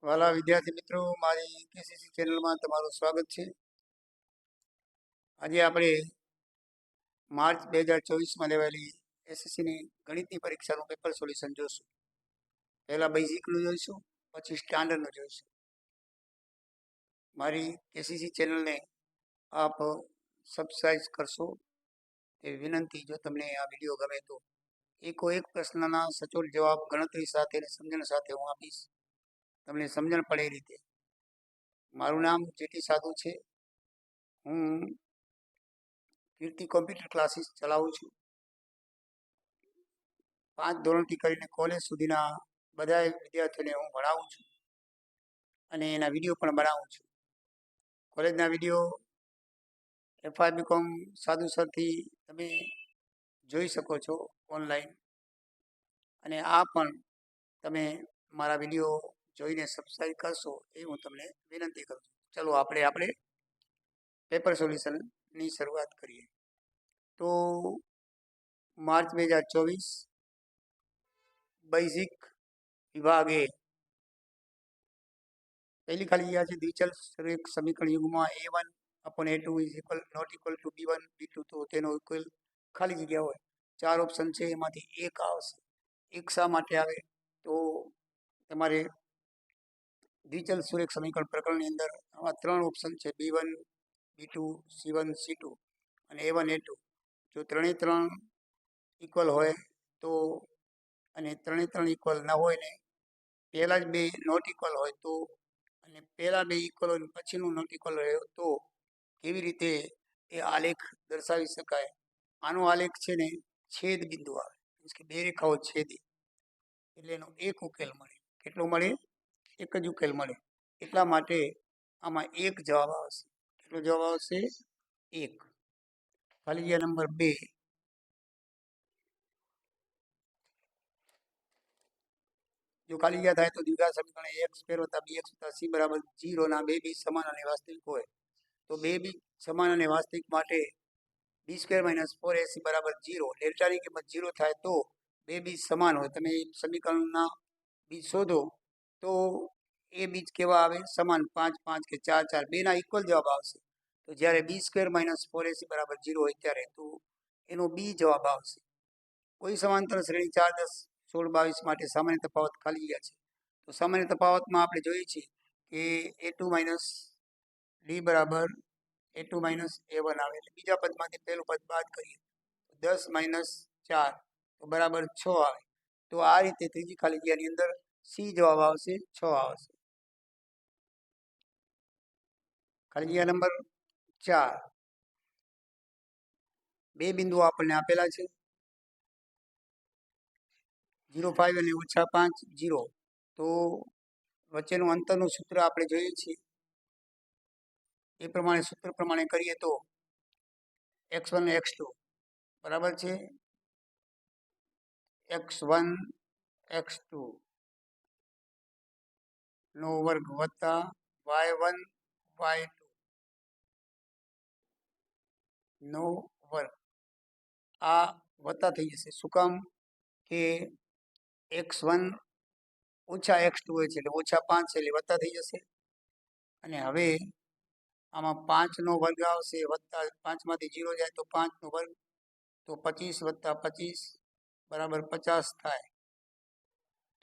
વાલા વિદ્યાર્થી મિત્રો, મારી કેસીસી ચેનલમાં તમારું સ્વાગત છે. આજે આપણે માર્ચ 2024માં લેવાયેલી એસએસસીની ગણિતની પરીક્ષાનું પેપર સોલ્યુશન જોશું. પહેલા બેઝિકનું જોઈશું, પછી સ્ટાન્ડર્ડનું જોઈશું. મારી કેસીસી ચેનલને આપ સબસ્ક્રાઇબ કરશો તે વિનંતી. જો તમને આ વિડીયો ગમે તો એક પ્રશ્નના સચોટ જવાબ ગણતરી સાથે અને સમજણ સાથે હું આપીશ, તમને સમજણ પડે એ રીતે. મારું નામ જેટી સાધુ છે. હું કીર્તિ કોમ્પ્યુટર ક્લાસીસ ચલાવું છું. 5 ધોરણથી કરીને કોલેજ સુધીના બધા વિદ્યાર્થીઓને હું ભણાવું છું અને એના વિડીયો પણ બનાવું છું. કોલેજના વિડીયો FR BCom સાધુ સરથી તમે જોઈ શકો છો ઓનલાઈન, અને આ પણ તમે મારા વિડીયો જોઈને સબસ્ક્રાઈબ કરશો એ હું તમને વિનંતી કરું છું. ચલો આપણે પેપર સોલ્યુશનની શરૂઆત કરીએ. તો માર્ચ 2024 બેઝિક વિભાગ એ પહેલી ખાલી જગ્યા છે દ્વિચલ સમીકરણ યુગમાં a1/a2 is equal not equal to b1 b2. તો તેનો ઉકેલ ખાલી જગ્યા હોય. 4 ઓપ્શન છે, એમાંથી એક આવશે. એક શા માટે આવે? તો તમારે દ્વિચલ સુરેખ સમીકરણ પ્રકરણની અંદર આવા 3 ઓપ્શન છે, b1 b2 c1 c2 અને a1 a2. જો 3 ઇક્વલ હોય તો, અને 3 ઇક્વલ ના હોય ને પહેલા જ 2 નોટ ઇક્વલ હોય તો, અને પહેલા 2 ઇક્વલ હોય પછીનું નોટ ઇક્વલ રહ્યો તો કેવી રીતે એ આલેખ દર્શાવી શકાય? આનો આલેખ છે ને છેદ બિંદુ આવે, મીન્સ કે 2 રેખાઓ છેદી, એટલે એનો એક ઉકેલ મળે. કેટલો મળે? એક જ ઉકેલ મળે. એટલા માટે આમાં એક જવાબ આવશે. કેટલો જવાબ આવશે? 1. ખાલી જગ્યા નંબર 2. જો ખાલી જગ્યા થાય તો દ્વિઘાત સમીકરણ x² + bx + c = 0 ના 2 બીજ સમાન અને વાસ્તવિક હોય તો 2 બીજ સમાન અને વાસ્તવિક માટે b² - 4ac = 0. ડેલ્ટાની કિંમત 0 થાય તો 2 બીજ સમાન હોય. તમે સમીકરણના બીજ શોધો તો એ બીજ કેવા આવે? સમાન. 5 5 કે 4 4, બેના ઇક્વલ જવાબ આવશે. તો જ્યારે b² - 4ac = 0 હોય ત્યારે તો એનો બી જવાબ આવશે. કોઈ સમાંતર શ્રેણી 4 10 16 22 માટે સામાન્ય તફાવત ખાલી જગ્યા છે. તો સામાન્ય તફાવતમાં આપણે જોઈએ છીએ કે a2 - d = a2 - a1 આવે. એટલે બીજા પદમાંથી પહેલું પદ બાદ કરીએ તો 10 - 4 તો બરાબર 6 આવે. તો આ રીતે ત્રીજી ખાલી જગ્યાની અંદર સી જવાબ આવશે, 6 આવશે. ખાલી જગ્યા નંબર 4. 2 બિંદુઓ આપણને આપેલા છે, 0.5 અને -5 0. તો વચ્ચેનું અંતરનું સૂત્ર આપણે જોઈએ છીએ. એ પ્રમાણે સૂત્ર પ્રમાણે કરીએ તો x1 x2 બરાબર છે x1 x2 નો વર્ગ વત્તા y1 y2 નો વર્ગ. આ વત્તા થઈ જશે. શું કામ? કે x1 - x2 હોય છે એટલે -5 છે એટલે વત્તા થઈ જશે. અને હવે આમાં 5 નો વર્ગ આવશે, વત્તા 5 માંથી 0 જાય તો 5 નો વર્ગ, તો 25 + 25 = 50 થાય.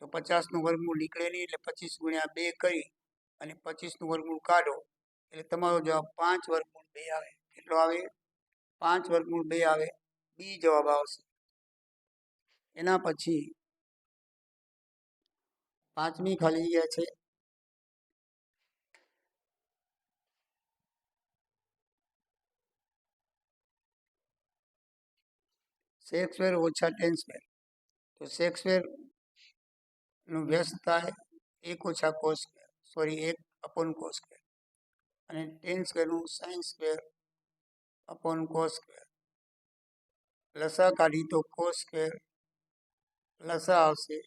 તો 50 નું વર્ગમૂળ નીકળે નહીં એટલે 25 × 2 કરી અને 25 નું વર્ગમૂળ કાઢો એટલે તમારો જવાબ 5√2 આવે. કેટલો આવે? 5√2 આવે. બી જવાબ આવશે. એના પછી 5મી ખાલી જગ્યા છે sec² - tan². તો sec² નું વ્યસ્ત થાય 1 - cos², સોરી 1/cos², અને tan² નું sin² /cos². લસા કાઢી તો cos² લસા આવશે.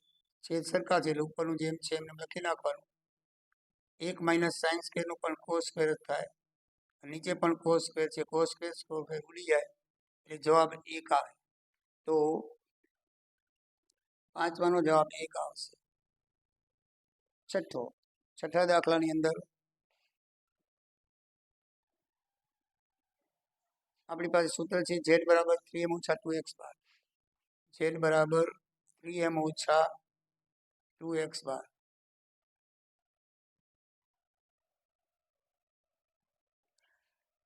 છેદ સરખા છે એટલે ઉપરનું જેમ છે એમને લખી નાખવાનું. 1 - sin² નું પણ cos² થાય, નીચે પણ cos² છે, cos² ઉડી જાય એટલે જવાબ 1 આવે. તો 5નો જવાબ 1 આવશે. છઠ્ઠો છઠ્ઠા દાખલાની અંદર આપણી પાસે સૂત્ર છે z બરાબર 3m ઓછા 2x બાર. z બરાબર 3m ઓછા 2x બાર.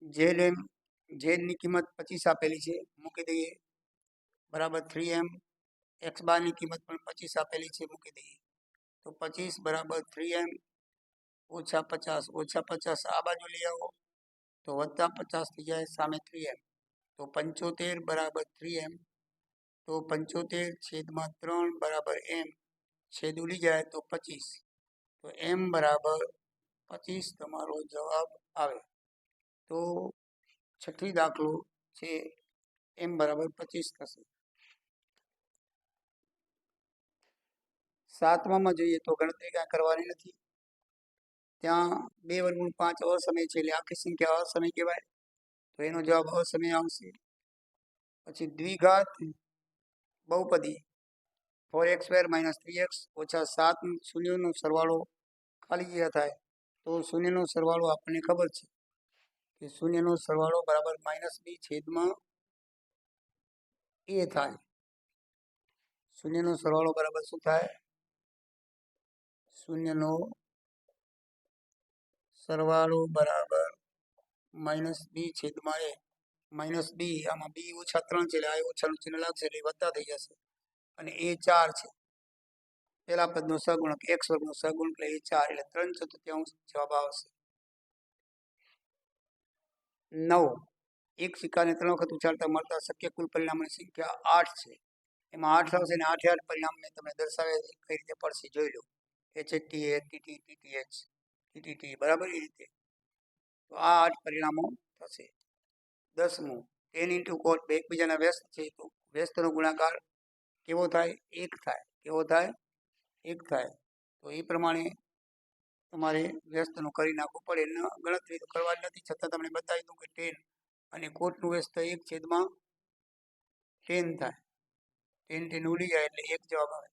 z ની કિંમત 25 આપેલી છે, મૂકી દઈએ. બરાબર 3m. x બારની કિંમત પણ 25 આપેલી છે, મૂકી દઈએ. તો 25 બરાબર 3m ઓછા 50 ઓછા 50 આ બાજુ લઈ આવો તો વત્તા 50 થઈ જાય, સામે 3m. તો 75 બરાબર 3m. તો 75 છેદમાં 3 બરાબર m. છેદ ઉડી જાય તો 25. તો m બરાબર 25 તમારો જવાબ આવે. તો છઠ્ઠી દાખલો છે m બરાબર 25 થશે. સાતમામાં જોઈએ તો ગણતરી કાંઈ કરવાની નથી. ત્યાં 2 વર્ગમૂળ 5 અસમય છે, એટલે આખી સંખ્યા અસમય કહેવાય. તો એનો જવાબ અસમય આવશે. પછી દ્વિઘાત બહુપદી 4x² - 3x ઓછા 7 શૂન્યનો સરવાળો ખાલી જગ્યા થાય. તો શૂન્યનો સરવાળો આપણને ખબર છે કે શૂન્યનો સરવાળો બરાબર -b છેદમાં a થાય. શૂન્યનો સરવાળો બરાબર શું થાય? શૂન્યનો સરવાળો બરાબર -b છેદમાં a. -b આમાં b ઓછા 3 છે, એટલે આ ઓછાનું ચિહ્ન લાગશે, એટલે વત્તા થઈ જશે. અને a 4 છે, પેલા પદનો સહગુણક, x વર્ગનો સહગુણક, એટલે a 4, એટલે 3/4 જવાબ આવશે. 9 એક સિક્કાને 3 વખત ઉછાળતા મળતા શક્ય કુલ પરિણામોની સંખ્યા 8 છે. એમાં 8 આવશે ને 8 8 પરિણામ મેં તમને દર્શાવ્યા છે, કઈ રીતે પડશે જોઈ લો. HHT, HTT, TTH, TTT, બરાબર એ રીતે. તો આ 8 પરિણામો થશે. 10મું 10 × cos, બે એકબીજાના વ્યસ્ત છે, તો વ્યસ્તનો ગુણાકાર કેવો થાય? 1 થાય. કેવો થાય? 1 થાય. તો એ પ્રમાણે તમારે વ્યસ્તનું કરી નાખવું પડે. ગણતરી તો કરવાની નથી, છતાં તમને બતાવી દઉં કે 10 અને કોટનું વ્યસ્ત 1/10 થાય. 10 ઉડી જાય એટલે 1 જવાબ આવે.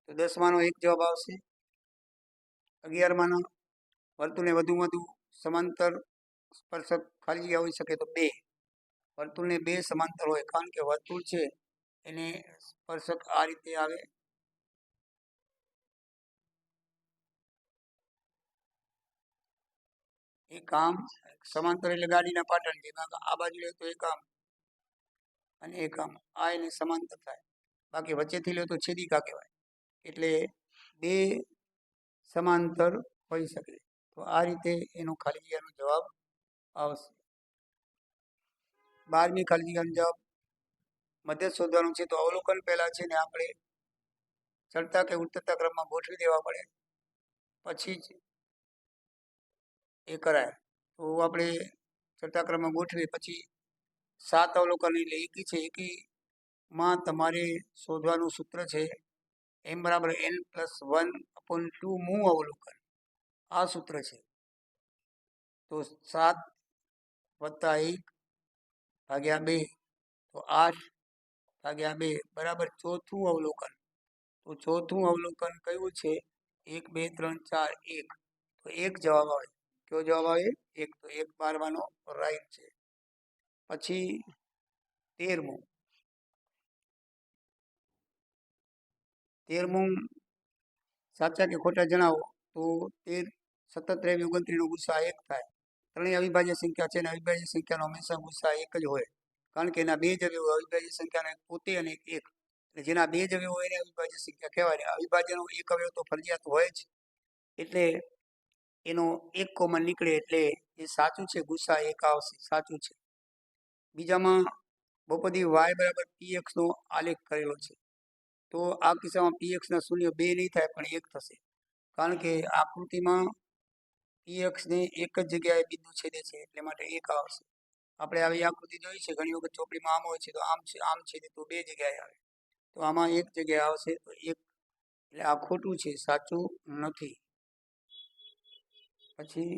તો 10માનો 1 જવાબ આવશે. 11માનો વર્તુળને વધુમાં વધુ સમાંતર સ્પર્શક ખાલી જગ્યા હોઈ શકે તો 2. વર્તુળને 2 સમાંતર હોય, કારણ કે વર્તુળ છે એને સ્પર્શક આ રીતે આવે. એક આમ સમાંતર એટલે ગાડીના પાટણ, જેમાં આ બાજુ લે તો એક આમ અને એક આમ, આ એને સમાંતર થાય. બાકી વચ્ચેથી લે તો છેદિકા કહેવાય. એટલે 2 સમાંતર હોઈ શકે. તો આ રીતે એનો ખાલી જગ્યાનો જવાબ આવશે. 12મી ખાલી જગ્યાનો જવાબ મધ્ય શોધવાનું છે. તો અવલોકન પહેલા છે ને આપણે ચડતા કે ઉતરતા ક્રમમાં ગોઠવી દેવા પડે, પછી જ એ કરાય. તો આપણે ચડતા ક્રમમાં ગોઠવીએ, પછી 7 અવલોકન એટલે એકી છે. એકીમાં તમારે શોધવાનું સૂત્ર છે m બરાબર n+1/2 મું અવલોકન. આ સૂત્ર છે. તો 7 + 1 ભાગ્યા 2, તો 8 ભાગ્યા 2 બરાબર ચોથું અવલોકન. તો ચોથું અવલોકન કયું છે? 1 2 3 4 1. તો 1 જવાબ આવે. કયો જવાબ આવે? 1. તો 1 12માનો રાઈટ છે. પછી 13મું 13મું સાચા કે ખોટા જણાવો. તો 13 સતત રહેવી 29 નો ગુસા 1 થાય. ત્રણેય અવિભાજ્ય સંખ્યા છે, અને અવિભાજ્ય સંખ્યાનો હંમેશા ગુસા 1 જ હોય, કારણ કે એના બે જ અવયવો અવિભાજ્ય સંખ્યાનો એક પોતે અને એક. એટલે જેના બે જ અવયવો હોય એને અવિભાજ્ય સંખ્યા કહેવાય. અવિભાજ્યનો એક અવયવ તો ફરજિયાત હોય જ, એટલે એનો એક કોમન નીકળે એટલે એ સાચું છે, ગુસા 1 આવશે, સાચું છે. બીજામાં બહુપદી y બરાબર px નો આલેખ કરેલો છે. તો આ કિસ્સામાં px ના શૂન્ય 2 નહીં થાય, પણ 1 થશે, કારણ કે આકૃતિમાં px ને એક જ જગ્યાએ બિંદુ છેદે છે, એટલે માટે 1 આવશે. આપણે આવી આકૃતિ જોઈ છે ઘણી વખત, ચોપડીમાં આમ હોય છે તો આમ છેદે તો 2 જગ્યાએ આવે. તો આમાં 1 જગ્યાએ આવશે, તો 1 એટલે આ ખોટું છે, સાચું નથી. પછી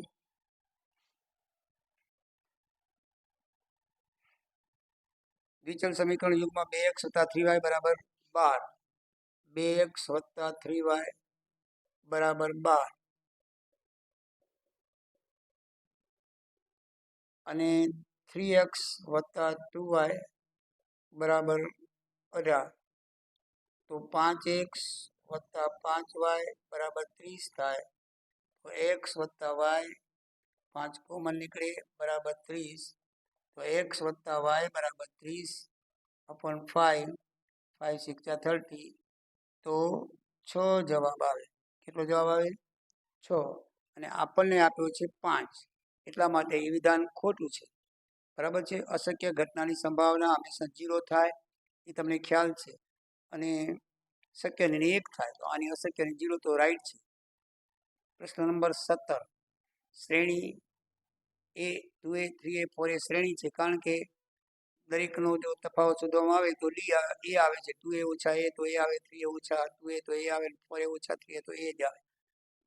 દ્વિચલ સમીકરણ યુગમાં 2x + 3y બરાબર 12. 2x + 3y બરાબર 12. અને 3x વત્તા 2y બરાબર 18, તો 5x વત્તા 5y બરાબર 30 થાય. તો x વત્તા y 5 કોમન નીકળે બરાબર 30, તો x વત્તા y બરાબર 30 અપોન 5, 5 6 30, તો 6 જવાબ આવે. કેટલો જવાબ આવે? 6. અને આપણને આપ્યો છે 5, એટલા માટે એ વિધાન ખોટું છે. બરાબર છે. અશક્ય ઘટનાની સંભાવના હંમેશા 0 થાય એ તમને ખ્યાલ છે, અને શક્યની 1 થાય, તો આની અશક્યની 0 તો રાઈટ છે. પ્રશ્ન નંબર 17. શ્રેણી એ 2a 3a 4a શ્રેણી છે, કારણ કે દરેકનો જો તફાવત શોધવામાં આવે તો ડી એ આવે છે. 2a ઓછા a તો a આવે, 3a ઓછા 2a તો a આવે, 4a ઓછા 3a તો a જ આવે.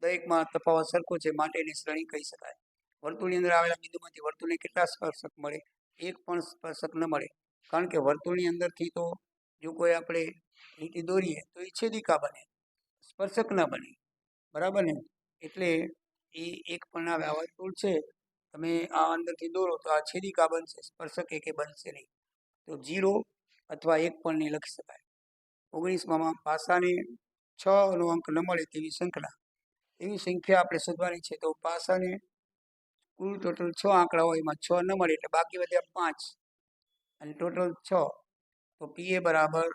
દરેકમાં તફાવત સરખો છે, માટે એની શ્રેણી કહી શકાય. વર્તુળની અંદર આવેલા બિંદુમાંથી વર્તુળને કેટલા સ્પર્શક મળે? એક પણ સ્પર્શક ન મળે, કારણ કે વર્તુળની અંદરથી તો જો કોઈ આપણે લીટી દોરીએ તો એ છેદિકા બને, સ્પર્શક ન બને. બરાબર ને? એટલે એ એક પણ આવે. આ વર્તુળ છે, તમે આ અંદરથી દોરો તો આ છેદિકા બનશે, સ્પર્શક એકે બનશે નહીં. તો 0 અથવા 1 પણ નહીં લખી શકાય. 19માં પાસાને 6નો અંક ન મળે તેવી સંખ્યા આપણે શોધવાની છે. તો પાસાને કુલ ટોટલ 6 આંકડા હોય, એમાં 6 ન મળે એટલે બાકી વધ્યા 5, અને ટોટલ 6, તો પીએ બરાબર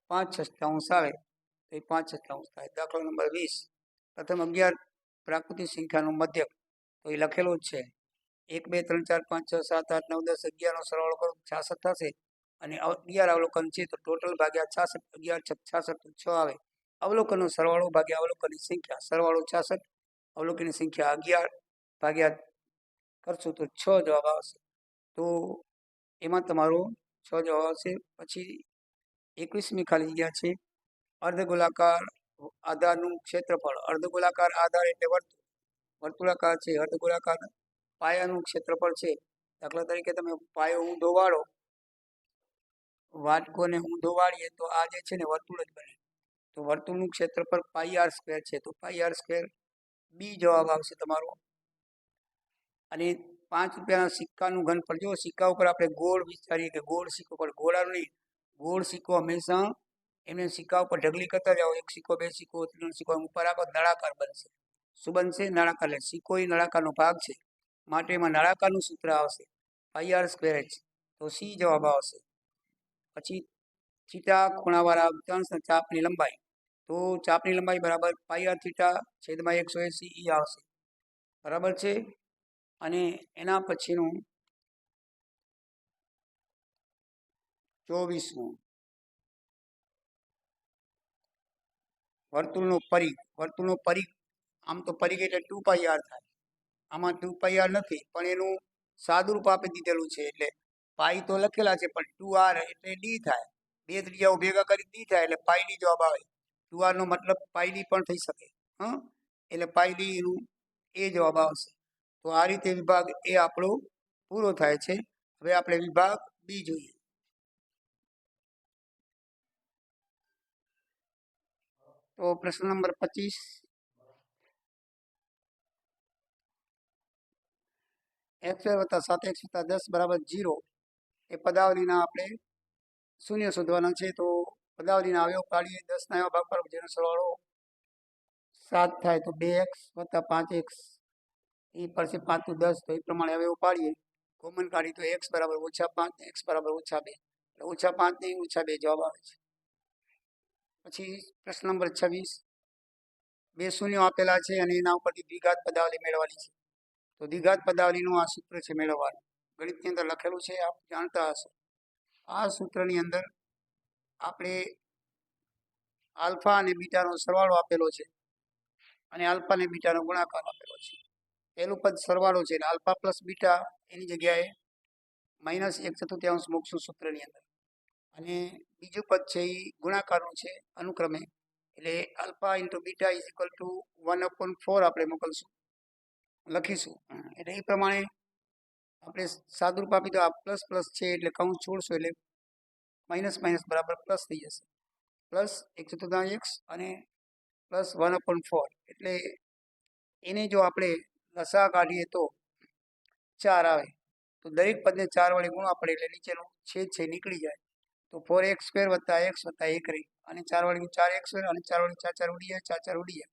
5/6 આવે, તો એ 5/6 થાય. દાખલા નંબર 20. પ્રથમ 11 પ્રાકૃતિક સંખ્યાનો મધ્યક, તો એ લખેલો જ છે. 1 2 3 4 5 6 7 8 9 10 11નો સરવાળો કરો 66 થશે, અને 11 અવલોકન છે, તો ટોટલ ભાગ્યા 66, 11 6 66, તો 6 આવે. અવલોકનનો સરવાળો ભાગ્યા અવલોકનની સંખ્યા, સરવાળો 66, અવલોકનની સંખ્યા 11 ભાગ્યા કરશું તો 6 જવાબ આવશે. તો એમાં તમારો 6 જવાબ આવશે. પછી 21મી ખાલી જગ્યા છે. અર્ધગોલાકાર આધારનું ક્ષેત્રફળ. અર્ધગોલાકાર આધાર એટલે વર્તુળાકાર છે. અર્ધગોલાકાર પાયાનું ક્ષેત્રફળ છે. દાખલા તરીકે તમે પાયો ઊંધો વાળો, વાટકોને ઊંધો વાળીએ તો આ જે છે ને વર્તુળ જ બને. તો વર્તુળનું ક્ષેત્રફળ πr² છે, તો πr² બી જવાબ આવશે તમારો. અને 5 રૂપિયાના સિક્કાનું ઘનફળ. જો સિક્કા ઉપર આપણે ગોળ વિચારીએ કે ગોળ સિક્કો, પણ ગોળાનું નહીં. ગોળ સિક્કો હંમેશા એમને સિક્કા ઉપર ઢગલી કરતા જાઓ. 1 સિક્કો 2 સિક્કો 3 સિક્કો ઉપર આખો નળાકાર બનશે. શું બનશે? નળાકાર. એટલે સિક્કો એ નળાકારનો ભાગ છે, માટે એમાં નળાકારનું સૂત્ર આવશે πr², તો સી જવાબ આવશે. પછી થીટા ખૂણાવાળા વૃત્તાંશના ચાપની લંબાઈ, તો ચાપની લંબાઈ બરાબર πr(θ/180) ઈ આવશે. બરાબર છે. અને એના પછીનું 24મું વર્તુળનો પરિઘ. વર્તુળનો પરિઘ, આમ તો પરિઘ એટલે 2πr થાય, આમાં 2πr નથી, પણ એનું સાદુરૂપ આપી દીધેલું છે. એટલે પાઈ તો લખેલા છે, પણ 2r એટલે ડી થાય. બે ત્રિજ્યાઓ ભેગા કરી ડી થાય, એટલે પાઈ ડી જવાબ આવે. 2r નો મતલબ પાઈ ડી પણ થઈ શકે. એટલે પાઈ ડી એનું એ જવાબ આવશે. તો આ રીતે વિભાગ એ આપણો પૂરો થાય છે. હવે આપણે વિભાગ બી જોઈએ. તો પ્રશ્ન નંબર 25. x² + 7x + 10 બરાબર 0 એ પદાવલીના આપણે શૂન્ય શોધવાના છે. તો પદાવલીના અવયવ પાડીએ. 10ના એવા ભાગ પર જેનો સરવાળો 7 થાય, તો 2x + 5x એ પડશે 5 × 10, તો એ પ્રમાણે અવયવ પાડીએ. કોમન કાઢી તો x બરાબર -5, x બરાબર -2, એટલે -5 નહીં -2 જવાબ આવે છે. પછી પ્રશ્ન નંબર 26. 2 શૂન્યો આપેલા છે અને એના ઉપરથી દ્વિઘાત પદાવલી મેળવવાની છે. તો દ્વિઘાત પદાવલીનું આ સૂત્ર છે મેળવવાનું. ગણિતની અંદર લખેલું છે, આપ જાણતા હશો. આ સૂત્રની અંદર આપણે આલ્ફા અને બીટાનો સરવાળો આપેલો છે, અને આલ્ફા અને બીટાનો ગુણાકાર આપેલો છે. પહેલું પદ સરવાળો છે, આલ્ફા પ્લસ બીટા એની જગ્યાએ -1/4 મૂકશું સૂત્રની અંદર. અને બીજું પદ છે એ ગુણાકારનું છે અનુક્રમે, એટલે આલ્ફા × બીટા = 1/4 આપણે મોકલશું, લખીશું. એટલે એ પ્રમાણે આપણે સાદુરૂપ આપી તો આ પ્લસ પ્લસ છે, એટલે કૌંસ છોડશું એટલે માઇનસ બરાબર પ્લસ થઈ જશે. +1/4 અને +1/4, એટલે એને જો આપણે લસા કાઢીએ તો 4 આવે તો દરેક પદને 4 વડે ગુણવા પડે એટલે નીચેનો છેદ છે નીકળી જાય તો 4x² + x + 1 રહી અને 4 વડે 4x² અને 4 વડે 4 4 ઉડી જાય 4 4 ઉડી જાય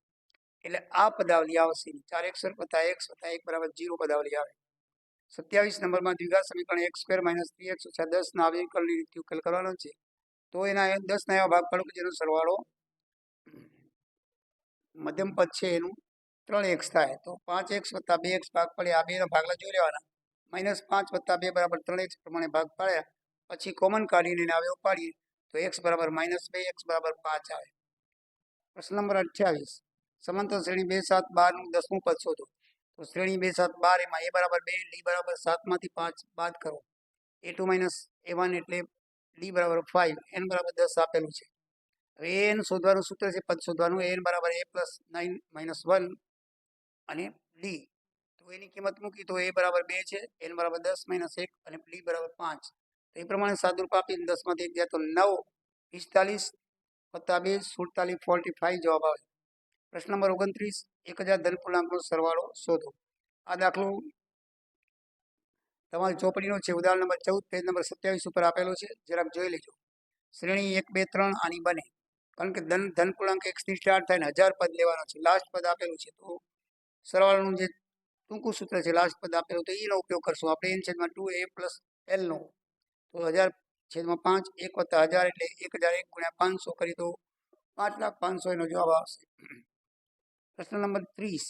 એટલે આ પદાવલી આવશે 4x² + x + 1 = 0 પદાવલી આવે 27 નંબરમાં દ્વિઘાત સમીકરણ x² - 3x - 10 ના અવયવીકરણની રીતથી ઉકેલ કરવાનો છે તો એના 10 ના એવા ભાગ પાડો કે જેનો સરવાળો મધ્યમ પદ છે એનું 3x થાય તો 5x + 2x ભાગ પડે આ બેના ભાગલા જોઈ લેવાના -5 + 2 = 3x પ્રમાણે ભાગ પાડ્યા પછી કોમન કાઢીને એને અવયવ પાડીએ તો x = -2 x = 5 આવે પ્રશ્ન નંબર 28 સમાંતર શ્રેણી 2 7 12 નું 10મું પદ શોધો તો શ્રેણી 2 7 12 એમાં a = 2 d = 7 માંથી 5 બાદ કરો a2 - a1 એટલે d = 5 n = 10 આપેલું છે હવે an શોધવાનું સૂત્ર છે પદ શોધવાનું an = a + 9 - 1 અને d તો એની કિંમત મૂકી તો a = 2 છે n = 10 - 1 અને d = 5 તો એ પ્રમાણે સાદુરૂપ આપીને 10 માંથી 1 જાય તો 9 45 + 2 47 45 જવાબ આવે પ્રશ્ન નંબર 29 1000 ધન પૂર્ણાંકનો સરવાળો શોધો આ દાખલો તમારી ચોપડીનો છે ઉદાહરણ નંબર 14 પેજ નંબર 27 ઉપર આપેલો છે જરાક જોઈ લેજો શ્રેણી 1 2 3 આની બને કારણ કે ધન પૂર્ણાંક x થી સ્ટાર્ટ થાય ને 1000 પદ લેવાનો છે લાસ્ટ પદ આપેલું છે તો સરવાળાનું જે ટૂંકું સૂત્ર છે લાસ્ટ પદ આપેલું તો એનો ઉપયોગ કરશું આપણે n/2a + l નો તો 1000/5 1 + 1000 એટલે 1001 × 500 કરી તો 5,05,000 એનો જવાબ આવશે પ્રશ્ન નંબર 30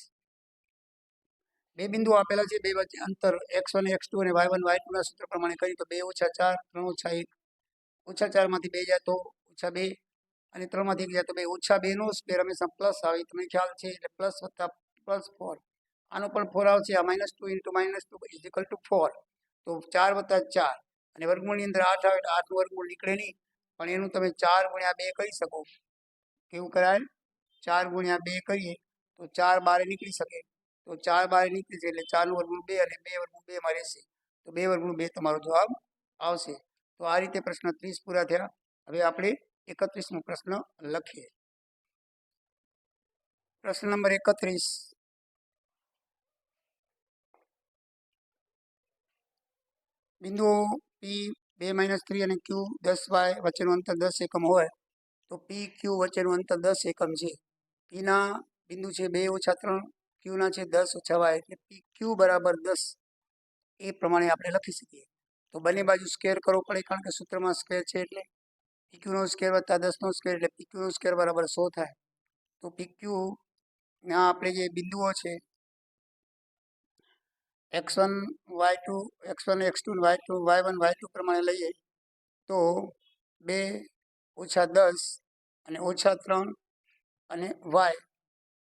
બે બિંદુ આપેલા છે બે વચ્ચે અંતર x1 x2 અને y1 y2 ના સૂત્ર પ્રમાણે કરી તો 2 - 4 3 - 1 -4 માંથી 2 જાય તો -2 અને 3 માંથી 1 જાય તો 2 -2 નો સ્ક્વેર હંમેશા પ્લસ આવે તમને ખ્યાલ છે એટલે પ્લસ વત્તા +4 આનો પણ 4 આવશે આ -2 × -2 = 4 તો 4 + 4 અને વર્ગમૂળની અંદર 8 આવે એટલે 8 નું વર્ગમૂળ નીકળે નહીં પણ એનું તમે 4 × 2 કરી શકો કેવું કરાય 4 × 2 કરીએ તો 4 બારે નીકળી શકે તો 4 બારે નીકળી છે એટલે 4 નું વર્ગમૂળ 2 અને 2 વર્ગમૂળ 2 માં રહેશે તો 2 વર્ગમૂળ 2 તમારો જવાબ આવશે તો આ રીતે પ્રશ્ન 30 પૂરા થયા હવે આપણે 31મો પ્રશ્ન લખીએ પ્રશ્ન નંબર 31 બિંદુઓ p 2 - 3 અને q 10y વચ્ચેનું અંતર 10 એકમ હોય તો p q વચ્ચેનું અંતર 10 એકમ છે p ના બિંદુ છે 2 - 3 q ના છે 10 - y એટલે pq = 10 એ પ્રમાણે આપણે લખી શકીએ તો બંને બાજુ સ્ક્વેર કરવો પડે કારણ કે સૂત્રમાં સ્ક્વેર છે એટલે pq નો સ્ક્વેર વત્તા 10 નો સ્ક્વેર એટલે pq નો સ્ક્વેર = 100 થાય તો pq ના આપણે જે બિંદુઓ છે x1 y2 x1 x2 y2 y1 y2 પ્રમાણે લઈએ તો 2 - 10 અને -3 અને y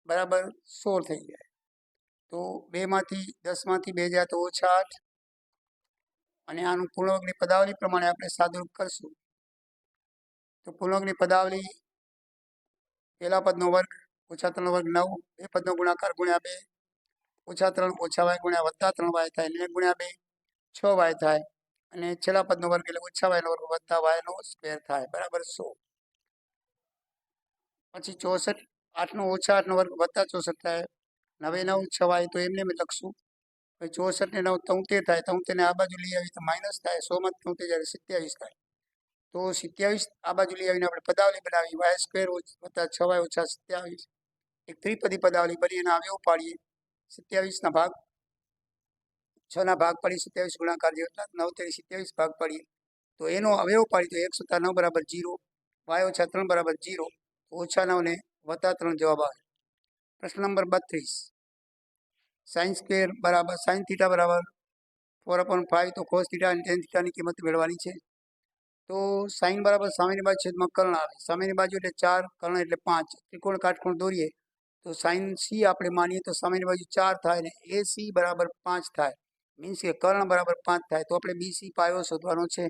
= 16 થઈ જાય તો 2 માંથી 10 માંથી 2 જાય તો -8 અને આનું પૂર્ણવર્ગની પદાવલી પ્રમાણે આપણે સાદુરૂપ કરશું તો પૂર્ણવર્ગની પદાવલી પહેલા પદનો વર્ગ -3 નો વર્ગ 9 બે પદનો ગુણાકાર ગુણ્યા 2 -3 - y ગુણ્યા +3y થાય 9 × 2 6y થાય અને છેલ્લા પદનો વર્ગ એટલે -y નો વર્ગ વત્તા y નો સ્ક્વેર થાય બરાબર 100 પછી 64 8 નો -8 નો વર્ગ વત્તા 64 થાય 9 9 6y તો એમને લખશું પછી 64 ને 9 73 થાય 73 ને આ બાજુ લઈ આવી તો માઇનસ થાય 100 માં 73 જાય 27 થાય તો 27 આ બાજુ લઈ આવીને આપણે પદાવલી બનાવી y² + 6y - 27 એક ત્રિપદી પદાવલી બની એના અવયવ પાડીએ 27 ના ભાગ 6 ના ભાગ પાડી 27 ગુણાકાર જે 9 તેરી 27 ભાગ પાડીએ તો એનો અવયવ પાડી તો 1 + 9 = 0 y - 3 = 0 -9 ને +3 જવાબ આવે પ્રશ્ન નંબર 32 sin² = sin θ = 4/5 તો cos θ અને tan θ ની કિંમત મેળવવાની છે તો sin = સામેની બાજુ છેદમાં કર્ણ આવે સામેની બાજુ એટલે 4 કર્ણ એટલે 5 ત્રિકોણ કાટકોણ દોરીએ તો sin c આપણે માનીએ તો સામેની બાજુ 4 થાય ને AC = 5 થાય મીન્સ કે કર્ણ = 5 થાય તો આપણે BC પાયો શોધવાનો છે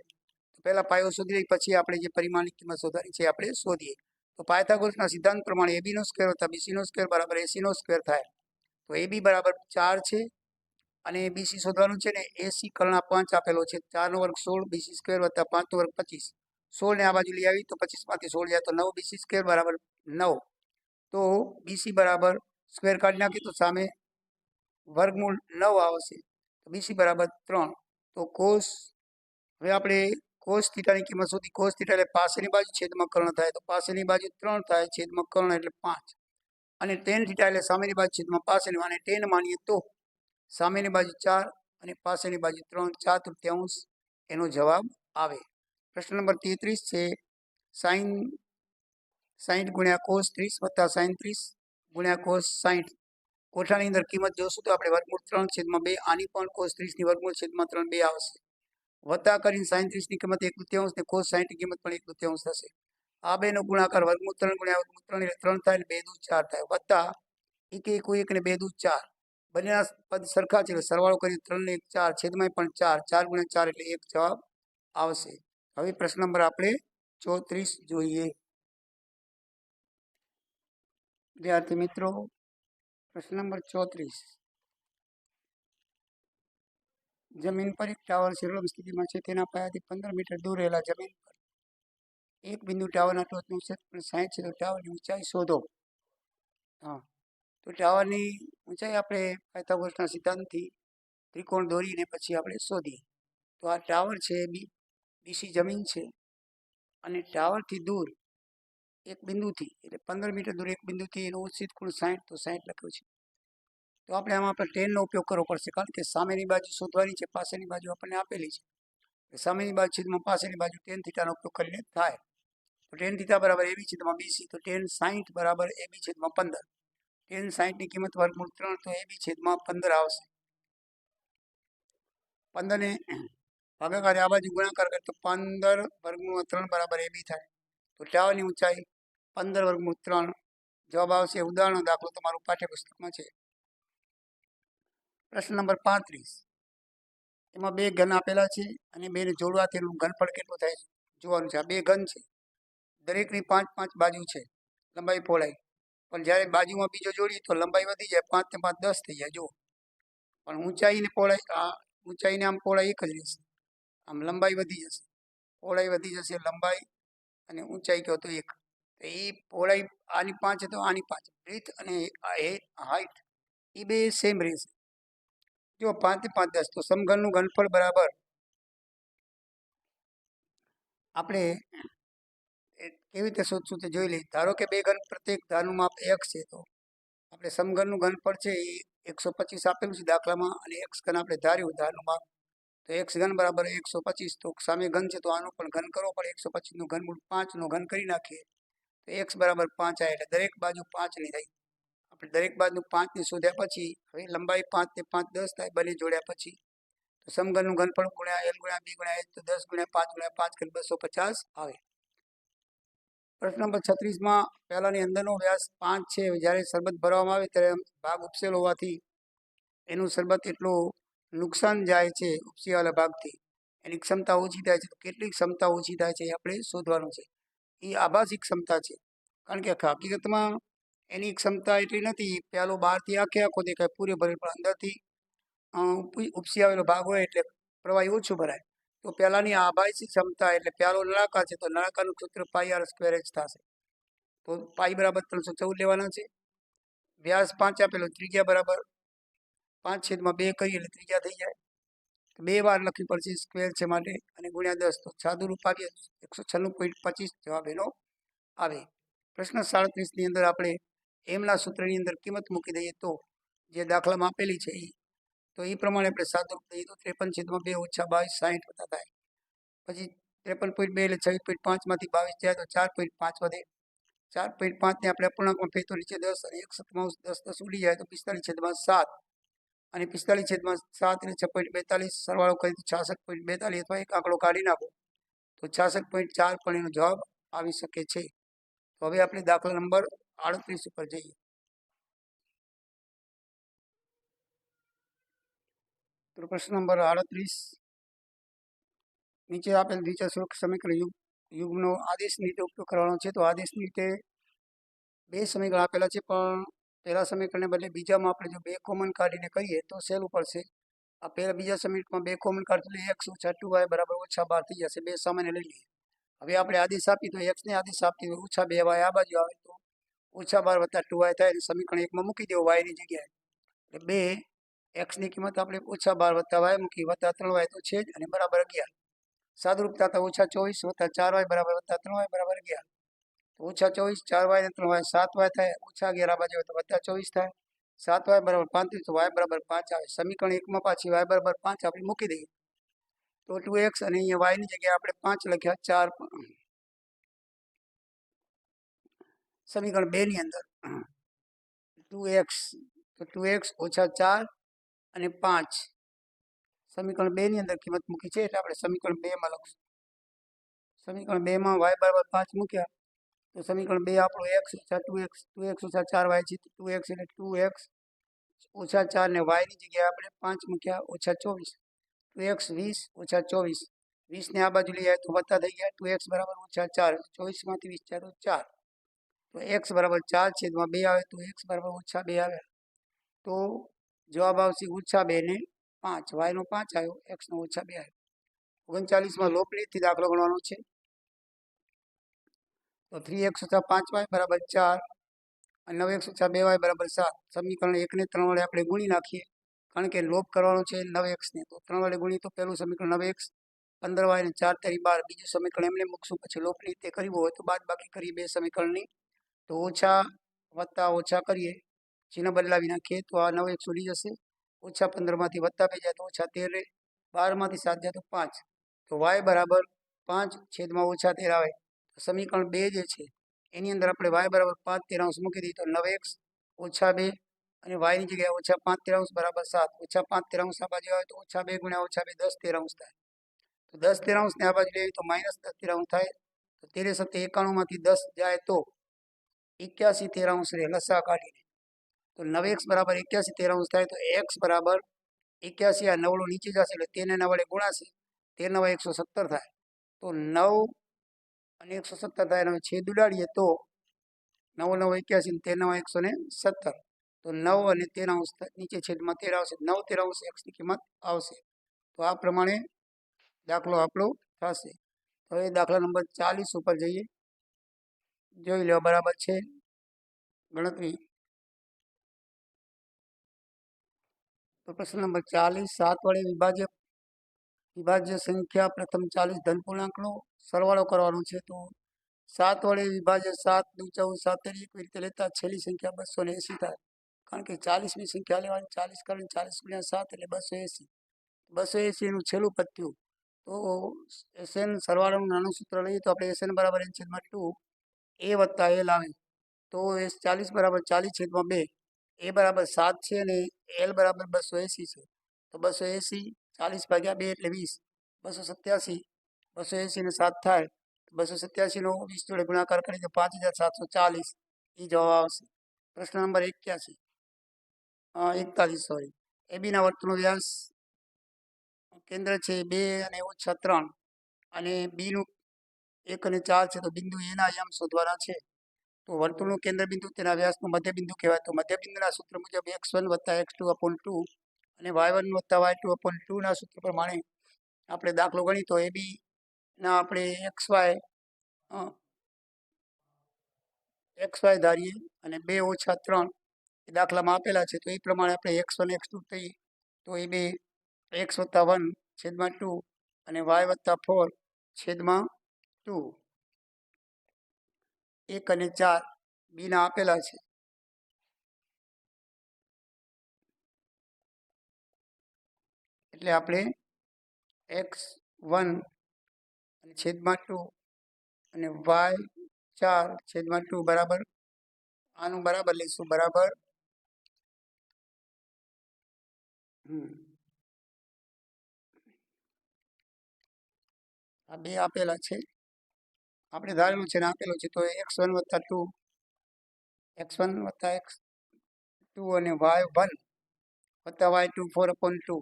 પહેલા પાયો શોધી લઈએ પછી આપણે જે પરિમાણની કિંમત શોધવાની છે આપણે શોધીએ તો પાયથાગોરસના સિદ્ધાંત પ્રમાણે AB નો સ્ક્વેર વત્તા BC નો સ્ક્વેર = AC નો સ્ક્વેર થાય તો AB = 4 છે અને BC શોધવાનું છે ને AC કર્ણ 5 આપેલો છે 4 નો વર્ગ 16 BC સ્ક્વેર વત્તા 5 નો વર્ગ 25 16 ને આ બાજુ લઈ આવી તો 25 માંથી 16 જાય તો 9 BC સ્ક્વેર = 9 તો BC બરાબર સ્ક્વેર કાઢી નાખીએ તો સામે વર્ગમૂળ 9 આવશે તો BC બરાબર 3. તો કોસ, હવે આપણે કોસ થીટાની કિંમત શોધી. કોસ થીટા એટલે પાસેની બાજુ છેદમાં કર્ણ થાય, તો પાસેની બાજુ 3 થાય, છેદમાં કર્ણ એટલે 5. અને ટેન થીટા એટલે સામેની બાજુ છેદમાં પાસેની, અને ટેન માનીએ તો સામેની બાજુ 4 અને પાસેની બાજુ 3, 4/3 એનો જવાબ આવે. પ્રશ્ન નંબર 33 છે, સાઈન 60 ગુણ્યા કોસ 30 વત્તા સાઈન 30 ગુણ્યા કોસ 60. કોઠાની અંદર કિંમત જોશું તો આપણે વર્ગમૂળ 3/2, આની પણ કોસ 30 ની વર્ગમૂળ છેદમાં 3 2 આવશે. વત્તા કરીને સાઈન 30 ની કિંમત 1/3 ને કોસ 60 ની કિંમત પણ 1/3 થશે. આ બેનો ગુણાકાર વર્ગમૂળ 3 ગુણ્યા વર્ગમૂળ 3 એટલે 3 થાય, 2 દુ 4 થાય, વત્તા 1 1 અને 2 દુ 4, બંનેના પદ સરખા છે એટલે સરવાળો કરી 3 ને 1 4, છેદમાં પણ 4, 4 ગુણ્યા 4 એટલે 1 જવાબ આવશે. હવે પ્રશ્ન નંબર આપણે 34 જોઈએ. વિદ્યાર્થી મિત્રો, પ્રશ્ન નંબર 34. જમીન પર એક ટાવર શીર્ષક સ્થિતિમાં છે. તેના પાયાથી 15 મીટર દૂર રહેલા જમીન પર એક બિંદુ ટાવરના ટોચનું ક્ષેત્રફળ 60 છે. તો ટાવરની ઊંચાઈ શોધો. હા, તો ટાવરની ઊંચાઈ આપણે પાયથાગોરસના સિદ્ધાંતથી ત્રિકોણ દોરીને પછી આપણે શોધીએ. તો આ ટાવર છે, BC જમીન છે, અને ટાવરથી દૂર એક બિંદુથી એટલે 15 મીટર દૂર એક બિંદુથી એનો ઉચિત ખૂણો 60, તો 60 લખ્યું છે. તો આપણે આમાં આપણે ટેનનો ઉપયોગ કરવો પડશે, કારણ કે સામેની બાજુ શોધવાની છે, પાસેની બાજુ આપણને આપેલી છે. સામેની બાજુ છેદમાં પાસેની બાજુ ટેન થીટાનો ઉપયોગ કરીને થાય. તો ટેન થીટા બરાબર AB છેદમાં BC, તો ટેન 60 બરાબર AB છેદમાં 15. ટેન 60 ની કિંમત વર્ગમૂળ 3, તો AB છેદમાં 15 આવશે. 15 ને ભાગાકાર આ બાજુ ગુણાકાર કરે તો 15 વર્ગમૂળ 3 બરાબર AB થાય. તો ટાવરની ઊંચાઈ 15 વર્ગમૂળ 3 જવાબ આવશે. ઉદાહરણનો દાખલો તમારું પાઠ્યપુસ્તકમાં છે. પ્રશ્ન નંબર 35. એમાં બે ઘન આપેલા છે અને બેને જોડવાથી એનું ઘનફળ કેટલું થાય છે જોવાનું છે. આ બે ઘન છે, દરેકની 5 5 બાજુ છે, લંબાઈ પહોળાઈ. પણ જ્યારે બાજુમાં બીજો જોડીએ તો લંબાઈ વધી જાય, 5 ને 5 10 થઈ જાય. જુઓ, પણ ઊંચાઈ ને પહોળાઈ, આ ઊંચાઈને આમ પહોળાઈ એક જ રહેશે. આમ લંબાઈ વધી જશે, પહોળાઈ વધી જશે, લંબાઈ અને ઊંચાઈ કહો તો એક. તો એ પહોળાઈ આની 5 તો આની 5, બ્રીથ અને હાઈટ એ બે સેમ રહેશે. જો 5 ને 5 10, તો સમઘનનું ઘનફળ બરાબર આપણે કેવી રીતે શોધશું તે જોઈ લઈએ. ધારો કે બે ઘન, પ્રત્યેક ધારનું માપ x છે, તો આપણે સમઘનનું ઘનફળ છે એ 125 આપેલું છે દાખલામાં, અને x ઘન આપણે ધાર્યું ધારનું માપ, તો x ઘન બરાબર 125. તો સામે ઘન છે તો આનું પણ ઘન કરવો પડે. 125 નું ઘનમૂળ 5 નો ઘન કરી નાખીએ તો x બરાબર 5 આવે, એટલે દરેક બાજુ 5 ની થઈ. આપણે દરેક બાજુ 5 ની શોધ્યા પછી હવે લંબાઈ 5 ને 5 10 થાય, બંને જોડ્યા પછી તો સમઘનનું ઘનફળ ગુણ્યા l ગુણ્યા b ગુણ્યા h, તો 10 ગુણ્યા 5 કરી 250 આવે. પ્રશ્ન નંબર 36 પહેલાની અંદરનો વ્યાસ 5 છે. જ્યારે શરબત ભરવામાં આવે ત્યારે ભાગ ઉપસેલ હોવાથી એનું શરબત એટલું નુકસાન જાય છે ઉપસીવાળા ભાગથી, એની ક્ષમતા ઓછી થાય છે. તો કેટલી ક્ષમતા ઓછી થાય છે એ આપણે શોધવાનું છે. એ આભાસી ક્ષમતા છે, કારણ કે હકીકતમાં એની ક્ષમતા એટલી નથી. પેલો બહારથી આખો દેખાય પૂરે ભરે, પણ અંદરથી ઉપસી આવેલો ભાગ હોય એટલે પ્રવાહી ઓછું ભરાય. તો પહેલાની આભાસી ક્ષમતા એટલે પ્યાલો નળાકાર છે, તો નળાકારનું સૂત્ર πr² h થશે. તો પાઈ બરાબર 314 લેવાના છે. વ્યાસ 5 આપેલો, ત્રિજ્યા બરાબર 5/2 કરીએ એટલે ત્રિજ્યા થઈ જાય. 2 વાર લખવી પડશે, સ્ક્વેર છે માટે, અને ગુણ્યા 10, તો સાદું રૂપ આવીએ 196.25 જવાબ એનો આવે. પ્રશ્ન 37 ની અંદર આપણે એમના સૂત્રની અંદર કિંમત મૂકી દઈએ તો જે દાખલામાં આપેલી છે તો એ પ્રમાણે આપણે સાદું રૂપ દઈએ તો 53/2 - 22 60 વત્તા થાય. પછી 53.2 એટલે 26.5 માંથી 22 જાય તો 4.5 વધે. 4.5 ને આપણે અપૂર્ણાંકમાં ફેરવીએ તો નીચે 10 અને 1/7 10 10 ઉડી જાય તો 45/7, અને 45/7 એટલે 6.42, સરવાળો કરી તો 66.42, અથવા એક આંકડો કાઢી નાખો તો 66.4 પણ એનો જવાબ આવી શકે છે. તો હવે આપણે દાખલા નંબર 38 ઉપર જઈએ. તો પ્રશ્ન નંબર 38, નીચે આપેલ દ્વિચલ સમીકરણ યુગ્મનો આદેશની રીતે ઉપયોગ કરવાનો છે. તો આદેશની રીતે બે સમીકરણ આપેલા છે, પણ પહેલા સમીકરણને બદલે બીજામાં આપણે જો 2 કોમન કાઢીને કરીએ તો સહેલું પડશે. આ પહેલા બીજા સમીકરણમાં 2 કોમન કાઢી એટલે x - 2y બરાબર -12 થઈ જશે. 2 સામાન્ય લઈ લઈએ. હવે આપણે આદેશ આપી તો x ને આદેશ આપી તો -2y આ બાજુ આવે તો -12 + 2y થાય. સમીકરણ 1 માં મૂકી દેવો y ની જગ્યાએ, એટલે 2 એક્સની કિંમત આપણે -12 વત્તા વાય મૂકી વત્તા 3y તો છે જ અને બરાબર 11. સાદુરૂપતા તો -24 વત્તા 4y બરાબર વત્તા 3y બરાબર 11. તો -24 4y ને 3y 7y થાય, -11 આ બાજુ હોય તો +24 થાય. 7y બરાબર 35 તો y બરાબર 5 આવે. સમીકરણ 1 માં પાછી y બરાબર 5 આપણે મૂકી દઈએ તો 2x અને અહીંયા y ની જગ્યાએ આપણે 5 લખ્યા 4. સમીકરણ 2 ની અંદર 2x તો 2x - 4 અને 5 સમીકરણ 2 ની અંદર કિંમત મૂકી છે એટલે આપણે સમીકરણ 2 માં લખશું. સમીકરણ 2 માં y બરાબર 5 મૂક્યા તો સમીકરણ 2 આપણું x - 2x 2x - 4y છે. 2x એટલે 2x - 4 ને y ની જગ્યાએ આપણે 5 મૂક્યા -24. 2x 20 - 24 20 ને આ બાજુ લઈ આવ્યા તો વત્તા થઈ ગયા. 2x બરાબર -4 24 માંથી 20 જાય તો 4. તો x બરાબર 4 છેદમાં 2 આવે તો x બરાબર -2 આવે. તો જવાબ આવશે -2 ને 5. y નો 5 આવ્યો, x નો -2 આવ્યો. 39 માં લોપરીતથી દાખલો ગણવાનો છે. તો 3x - 5y બરાબર 4 અને 9x - 2y બરાબર 7. સમીકરણ 1 ને 3 વડે આપણે ગુણી નાખીએ કારણ કે લોપ કરવાનો છે 9x ને. તો 3 વડે ગુણી તો પહેલું સમીકરણ 9x 15y ને 4 તેરી 12. બીજું સમીકરણ એમને મૂકશું, પછી લોપ રીતે કરવું હોય તો બાદ બાકી કરીએ બે સમીકરણની. તો ઓછા વત્તા ઓછા કરીએ, ચિહ્ન બદલાવી નાખીએ તો આ 9x ઉડી જશે. -15 માંથી વત્તા 2 જાય તો -13 રહે. 12 માંથી 7 જાય તો 5. તો y બરાબર 5 છેદમાં -13 આવે. સમીકરણ 2 જે છે એની અંદર આપણે y બરાબર 5/13 મૂકી દઈએ તો 9x - 2 અને y ની જગ્યાએ -5/13 બરાબર 7. -5/13 આ બાજુ આવે તો -2 ગુણ્યા -2 10/13 થાય. તો 10/13 ને આ બાજુ લઈએ તો -10/13 થાય. તો 13 × 91 માંથી 10 જાય તો 81/13 રહે લસા કાઢીને. તો 9x બરાબર 81/13 થાય તો x બરાબર 81. આ નવડો નીચે જશે એટલે 13 ના વડે ગુણાશે. 13 9 117 થાય. તો 9 અને 117 થાય અને છેદ ઉડાડીએ તો 9 9 81 13 9 117. તો 9 અને 13 નીચે છેદમાં 13 આવશે. 9/13 x ની કિંમત આવશે. તો આ પ્રમાણે દાખલો આપણો થશે. હવે દાખલા નંબર 40 ઉપર જઈએ, જોઈ લો બરાબર છે ગણતરી. તો પ્રશ્ન નંબર 40 7 વડે વિભાજ્ય સંખ્યા પ્રથમ 40 ધન પૂર્ણાંકનો સરવાળો કરવાનો છે. તો 7 વડે વિભાજ્ય 7 × 14 7 એવી રીતે લેતા છેલ્લી સંખ્યા 280 થાય. કારણ કે 40મી સંખ્યા લેવાની, 40 કરીને 40 × 7 એટલે 280. 280 નું છેલ્લું પદ થયું. તો SN સરવાળાનું નાનું સૂત્ર લઈએ તો આપણે SN બરાબર n/2 a વત્તા l આવે. તો 40 બરાબર 40/2. a બરાબર 7 છે અને l બરાબર 280 છે. તો 280 40/2 એટલે 20. 287 280 ને 7 થાય. 287 નો 20 જોડે ગુણાકાર કરીએ તો 5740 એ જવાબ આવશે. પ્રશ્ન નંબર 41 સોરી. AB ના વર્તુળનો વ્યાસ કેન્દ્ર છે 2 અને -3 અને B નું 1 અને 4 છે. તો બિંદુ A ના આયામ શોધવાના છે. તો વર્તુળનું કેન્દ્ર બિંદુ તેના વ્યાસનું મધ્ય બિંદુ કહેવાય. તો મધ્ય બિંદુના સૂત્ર મુજબ x1 + x2/2 અને y1 + y2/2 ના સૂત્ર પ્રમાણે આપણે દાખલો ગણી તો AB ના આપણે xy ધારીએ અને 2 - 3 એ દાખલામાં આપેલા છે. તો એ પ્રમાણે આપણે x1 x2 કહીએ તો એ બે x + 1/2 અને y + 4/2 1 અને 4 બી ના આપેલા છે. એટલે આપણે x1 અને /2 અને y4/2 બરાબર આનું બરાબર લઈશું બરાબર આ બે આપેલા છે, આપણે ધારેલું છે ને આપેલું છે. તો x1 + 2 અને y1 + y2 4/2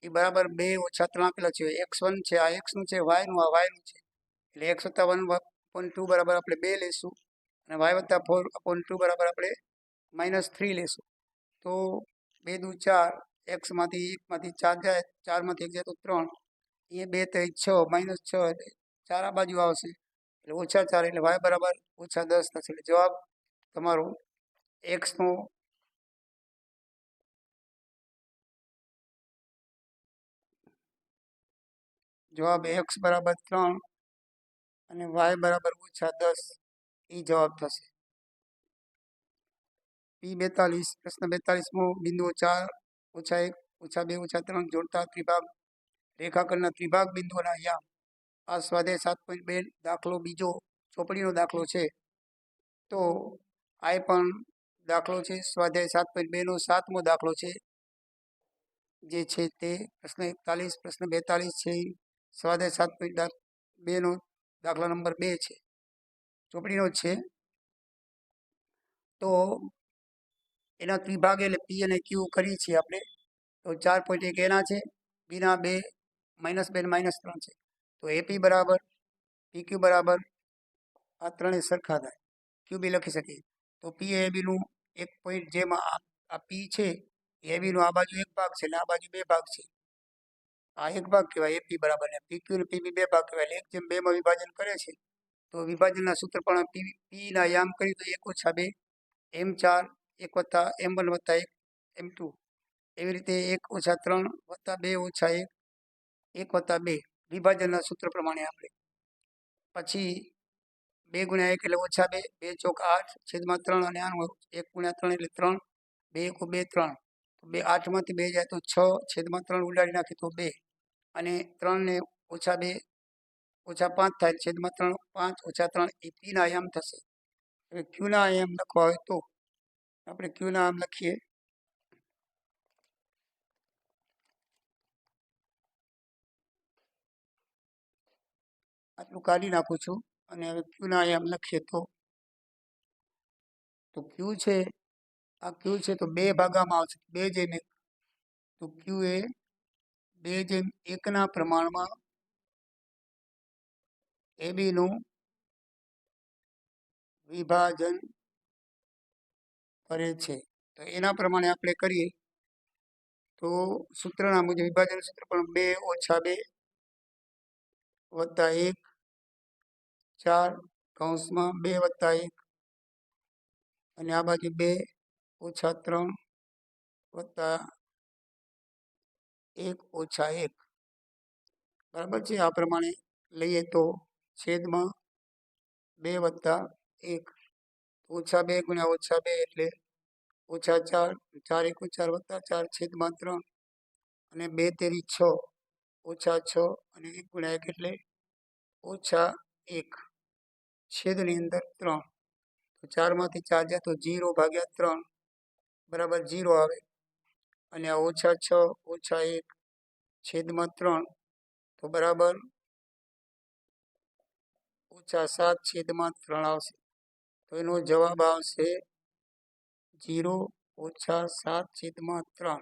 એ બરાબર 2 - 3 આપેલા છે. x1 છે આ x નું છે, y નું આ y નું છે. એટલે x + 1/2 બરાબર આપણે 2 લઈશું અને y + 4/2 બરાબર આપણે -3 લઈશું. તો 2 દુ 4, x માંથી 1 માંથી 4 જાય, 4 માંથી 1 જાય તો 3, અહીંયા 2 3 6 -6 એટલે 4 આ બાજુ આવશે એટલે -4 એટલે y બરાબર -10 થશે. એટલે જવાબ તમારો x નો જવાબ x બરાબર 3 અને y બરાબર -10 એ જવાબ થશે. P42 પ્રશ્ન 42મો બિંદુઓ 4 -1 -2 -3 જોડતા ત્રિભાગ રેખાખંડના ત્રિભાગ બિંદુઓના યામ. આ સ્વાધ્યાય 7.2 દાખલો બીજો ચોપડીનો દાખલો છે. તો આ પણ દાખલો છે. સ્વાધ્યાય 7.2 નો 7મો દાખલો છે, જે છે તે પ્રશ્ન 41. પ્રશ્ન 42 છે સ્વાધ્યાય 7.2 નો દાખલા નંબર 2 છે, ચોપડીનો જ છે. તો એના ત્રિભાગ એટલે P અને Q કરી છીએ આપણે. તો 4.1 એના છે, બીના 2 -2 ને -3 છે. તો AP બરાબર PQ બરાબર આ ત્રણેય સરખા થાય. QB લખી શકીએ. તો P એ AB નું એક પોઈન્ટ, જેમાં આ P છે એ AB નું આ બાજુ એક ભાગ છે અને આ બાજુ બે ભાગ છે. આ એક ભાગ કહેવાય AP બરાબર, ને PQ ને PB બે ભાગ કહેવાય. 1/2 માં વિભાજન કરે છે. તો વિભાજનના સૂત્ર પણ P ના યામ કરી તો 1 - 2 M4 1 + M1 + 1 M2. એવી રીતે 1 - 3 + 2 - 1 1 + 2 વિભાજનના સૂત્ર પ્રમાણે આપણે પછી 2 × 1 એટલે -2 2 ચોક 8 છેદમાં 3 અને આનું 1 × 3 એટલે 3 2 × 2 3 2 8 માંથી 2 જાય તો 6 છેદમાં 3 ઉડાડી નાખી તો 2 અને 3 ને -2 -5 થાય છેદમાં 3 5 - 3 એ P ના આયામ થશે. હવે Q ના આયામ લખવા હોય તો આપણે Q ના આયામ લખીએ. આટલું કાઢી નાખું છું અને હવે Q ના આયામ લખીએ તો Q છે, આ Q છે તો 2 ભાગામાં આવશે 2/1. તો Q એ 2/1 ના પ્રમાણમાં AB નું વિભાજન કરે છે. તો એના પ્રમાણે આપણે કરીએ તો સૂત્રના મુજબ વિભાજન સૂત્ર પણ 2 - 2 + 1 4 કૌંસમાં 2 + 1 અને આ બાજુ 2 - 3 + 1 - 1 બરાબર છે. આ પ્રમાણે લઈએ તો છેદમાં 2 + 1 -2 × -2 એટલે -4 4 × 4 + 4 છેદમાં 3 અને 2 તેરી 6 -6 અને 1 × 1 એટલે -1 છેદની અંદર 3. તો 4 માંથી 4 જાય તો 0/3 બરાબર 0 આવે અને આ -6 -1 છેદમાં 3 તો બરાબર -7 છેદમાં 3 આવશે. તો એનો જવાબ આવશે 0 - 7 છેદમાં 3.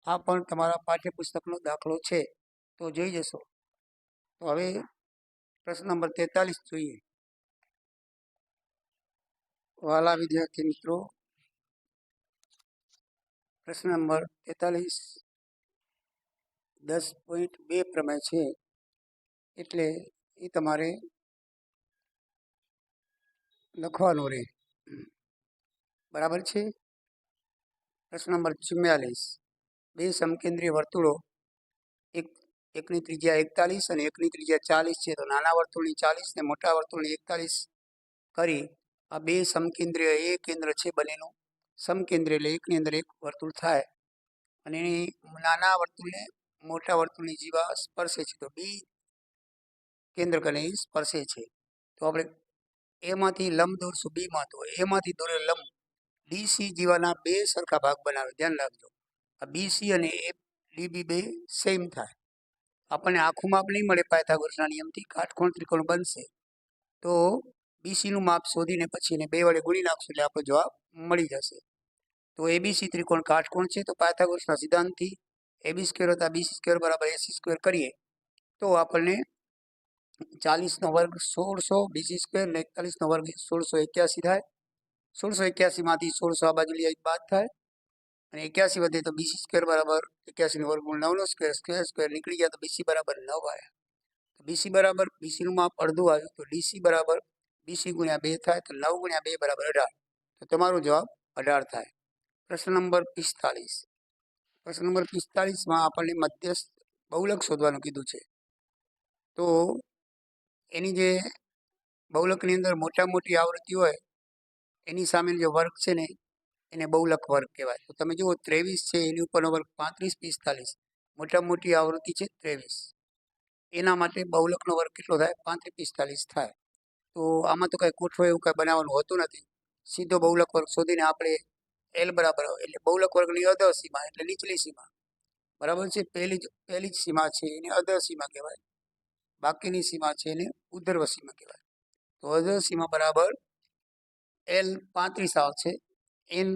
આ પણ તમારા પાઠ્યપુસ્તકનો દાખલો છે, તો જોઈ જશો. તો હવે પ્રશ્ન નંબર 43 જોઈએ. વાલા વિદ્યાર્થી મિત્રો, પ્રશ્ન નંબર 43 10.2 પ્રમેય છે, એટલે એ તમારે લખવાનું રહે. બરાબર છે. પ્રશ્ન નંબર 44 બે સમકેન્દ્રીય વર્તુળો એકની ત્રિજ્યા 41 અને એકની ત્રિજ્યા 40 છે. તો નાના વર્તુળની 40 ને મોટા વર્તુળની 41 કરી આ બે સમકેન્દ્રીય એ કેન્દ્ર છે બંનેનું સમકેન્દ્રીય, એટલે એકની અંદર એક વર્તુળ થાય અને એની નાના વર્તુળને મોટા વર્તુળની જીવા સ્પર્શે છે. તો બી કેન્દ્ર કને સ્પર્શે છે. તો આપણે એમાંથી લંબ દોરશું બીમાં. તો એમાંથી દોરેલ લંબ ડીસી જીવાના બે સરખા ભાગ બનાવે. ધ્યાન રાખજો, આ બીસી અને ડીબી બે સેમ થાય. આપણને આખું માપ નહીં મળે પાયથાગોરસના નિયમથી, કાટકોણ ત્રિકોણ બનશે. તો બીસીનું માપ શોધીને પછી એને 2 વડે ગુણી નાખશું એટલે આપણો જવાબ મળી જશે. તો એબીસી ત્રિકોણ કાટકોણ છે. તો પાયથાગોરસના સિદ્ધાંતથી AB² + BC² = AC² કરીએ તો આપણને 40 નો વર્ગ 1600 BC² ને 41 નો વર્ગ 1681 થાય. 1681 માંથી 1600 આ બાજુ લઈએ બાદ થાય અને 81 વધે તો BC² = 81 નો વર્ગમૂળ 9 નો સ્ક્વેર નીકળી ગયા તો BC = 9 આવ્યા. તો BC બરાબર BC નું માપ અડધું આવ્યું તો DC બરાબર BC × 2 થાય તો 9 × 2 = 18. તો તમારો જવાબ 18 થાય. પ્રશ્ન નંબર 45. પ્રશ્ન નંબર 45 માં આપણને મધ્યસ્થ બહુલક શોધવાનું કીધું છે. તો એની જે બહુલકની અંદર મોટા મોટી આવૃત્તિ હોય એની સામેનો જે વર્ગ છે ને એને બહુલક વર્ગ કહેવાય. તો તમે જુઓ 23 છે, એની ઉપરનો વર્ગ 35 45, મોટા મોટી આવૃત્તિ છે 23, એના માટે બહુલકનો વર્ગ કેટલો થાય? 35 45 થાય. તો આમાં તો કાંઈ કોઠો એવું કાંઈ બનાવવાનું હોતું નથી. સીધો બહુલક વર્ગ શોધીને આપણે એલ બરાબર એટલે બહુલક વર્ગની અધર સીમા એટલે નીચલી સીમા બરાબર છે. પહેલી જ સીમા છે એને અધર સીમા કહેવાય, બાકીની સીમા છે એને ઉધર્વ સીમા કહેવાય. તો અધર સીમા બરાબર એલ 35 આવશે, એન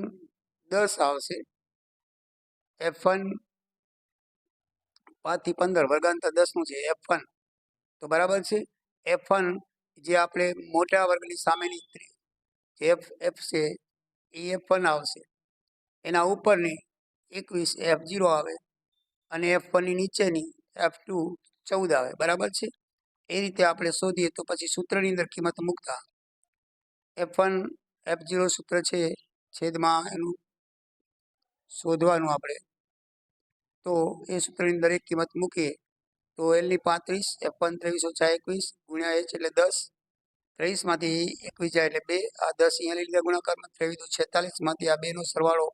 10 આવશે, F1 5 થી 15 વર્ગાંતર 10 નું છે F1. તો બરાબર છે. F1 જે આપણે મોટા વર્ગની સામેની એફ છે એ F1 આવશે, એના ઉપરની 21 F0 આવે અને F1 ની નીચેની F2 14 આવે. બરાબર છે. એ રીતે આપણે શોધીએ તો પછી સૂત્રની અંદર કિંમત મૂકતા F1 F0 સૂત્ર છે છેદમાં એનું શોધવાનું આપણે, તો એ સૂત્રની અંદર એક કિંમત મૂકીએ તો એલની 35, F1 2321 ગુણ્યા H એટલે 10, 23 માંથી 21 જાય એટલે 2, આ 10 અહીંયા લઈ લીધા ગુણાકારમાં, 23 46 માંથી આ 2 નો સરવાળો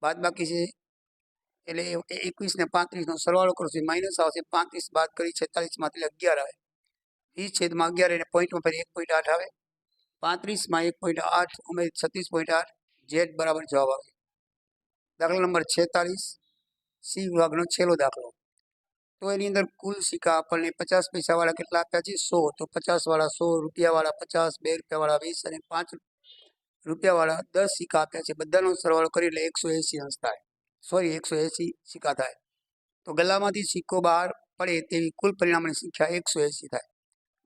બાદ બાકી છે એટલે 21 ને 35 નો સરવાળો કરશે માઇનસ આવશે, 35 બાદ કરી 46 માંથી 11 આવે, 20 છેદમાં 11 એને પોઈન્ટમાં ફરી 1.8 આવે, 35 માં 1.8 ઉમેરી 36.8, Z બરાબર જવાબ આવે. દાખલા નંબર 46 સી વિભાગનો છેલ્લો દાખલો. તો એની અંદર કુલ સિક્કા આપણને 50 પૈસા વાળા કેટલા આપ્યા છે? 100. તો 50 વાળા 100, રૂપિયા વાળા 50, 2 રૂપિયા વાળા 20 અને 5 રૂપિયા વાળા 10 સિક્કા આપ્યા છે. બધાનો સરવાળો કરી એટલે 180 અંશ થાય, સોરી 180 સિક્કા થાય. તો ગલ્લામાંથી સિક્કો બહાર પડે તેવી કુલ પરિણામની સંખ્યા 180 થાય.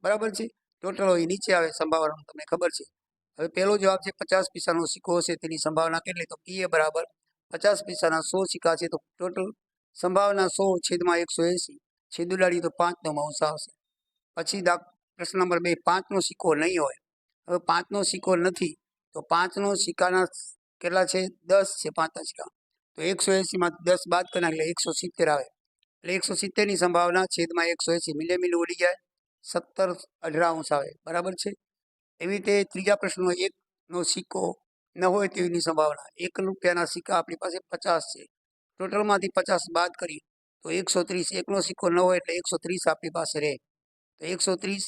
બરાબર છે. ટોટલ હોય નીચે આવે સંભાવના તમને ખબર છે. હવે પહેલો જવાબ છે 50 પૈસાનો સિક્કો હશે તેની સંભાવના કેટલી? તો પીએ બરાબર 50 પૈસાના 100 સિક્કા છે તો ટોટલ સંભાવના 100 છેદમાં 180, છેદ ઉડાડીએ તો 5 નો અંશ આવશે. પછી પ્રશ્ન નંબર 2, 5 નો સિક્કો નહીં હોય. હવે 5 નો સિક્કો નથી તો 5 નો સિક્કાના કેટલા છે? 10 છે 5 ના સિક્કા. તો 180 માંથી 10 બાદ કરી એટલે 170 આવે, એટલે 170 ની સંભાવના છેદમાં 180 મિલે ઉડી જાય, 17.18 આવે. બરાબર છે. એવી રીતે ત્રીજા પ્રશ્નો 1 નો સિક્કો ન હોય તેવીની સંભાવના, 1 રૂપિયાના સિક્કા આપણી પાસે 50 છે, ટોટલમાંથી 50 બાદ કરી તો 130, 1 નો સિક્કો ન હોય એટલે 130 આપણી પાસે રહે, તો 130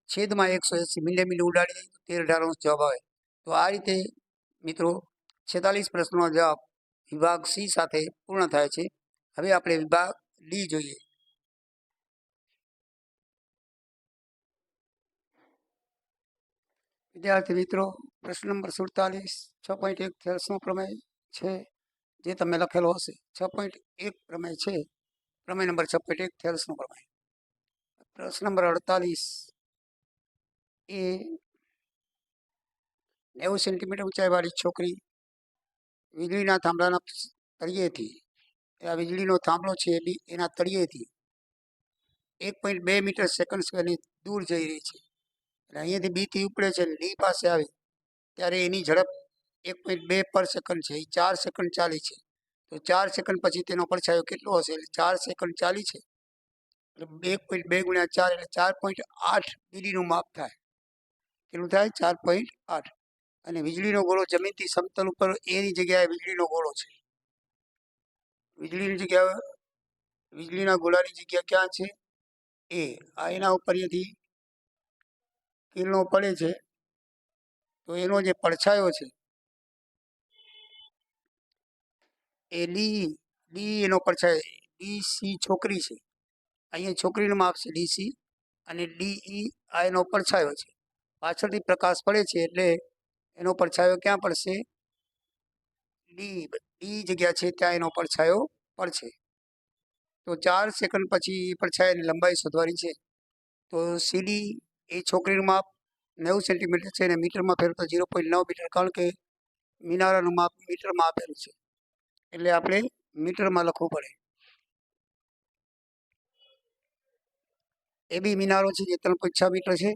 છેદમાં 180 મિલે ઉડાડી 13.18 જવાબ આવે. તો આ રીતે મિત્રો 46 પ્રશ્નોનો જવાબ વિભાગ સી સાથે પૂર્ણ થાય છે. હવે આપણે વિભાગ ડી જોઈએ. વિદ્યાર્થી મિત્રો, પ્રશ્ન નંબર 47 6.1 થેલ્સનો પ્રમેય છે જે તમે લખેલો હશે. 6.1 પ્રમેય છે, પ્રમેય નંબર 6.1 થેલ્સનો પ્રમેય. પ્રશ્ન નંબર 48 એ 90 સેન્ટીમીટર ઊંચાઈવાળી છોકરી વીજળીના થાંભલાના તળિયેથી, આ વીજળીનો થાંભલો છે એના તળિયેથી 1.2 મીટર સેકન્ડ સ્ક્વેરની દૂર જઈ રહી છે. એટલે અહીંયાથી બીથી ઉપડે છે ડી પાસે આવી ત્યારે એની ઝડપ 1.2 પર સેકન્ડ છે, એ 4 સેકન્ડ ચાલી છે. તો 4 સેકન્ડ પછી તેનો પડછાયો કેટલો હશે? એટલે 4 સેકન્ડ ચાલી છે એટલે 1.2 ગુણ્યા 4 એટલે 4.8 ડીનું માપ થાય. કેટલું થાય? 4.8. અને વીજળીનો ગોળો જમીનથી સમતલ ઉપર એની જગ્યાએ વીજળીનો ગોળો છે. વીજળીની જગ્યા, વીજળીના ગોળાની જગ્યા ક્યાં છે? એ. આ એના ઉપર અહીંયાથી કિરણો પડે છે તો એનો જે પડછાયો છે એ ડી એનો પડછાયો, ડી સી છોકરી છે, અહીંયા છોકરીનું માપ છે ડીસી, અને ડીઈ આ એનો પડછાયો છે. પાછળથી પ્રકાશ પડે છે એટલે એનો પડછાયો ક્યાં પડશે? ડી જગ્યા છે ત્યાં એનો પડછાયો પડશે. તો 4 સેકન્ડ પછી પડછાયાની લંબાઈ શોધવાની છે. તો સીડી એ છોકરીનું માપ 90 સેન્ટીમીટર છે અને મીટરમાં ફેરવતો 0.9 મીટર, કારણ કે મિનારાનું માપ મીટરમાં આપેલું છે એટલે આપણે મીટરમાં લખવું પડે. એ બી મિનારો છે જે 3.6 મીટર છે.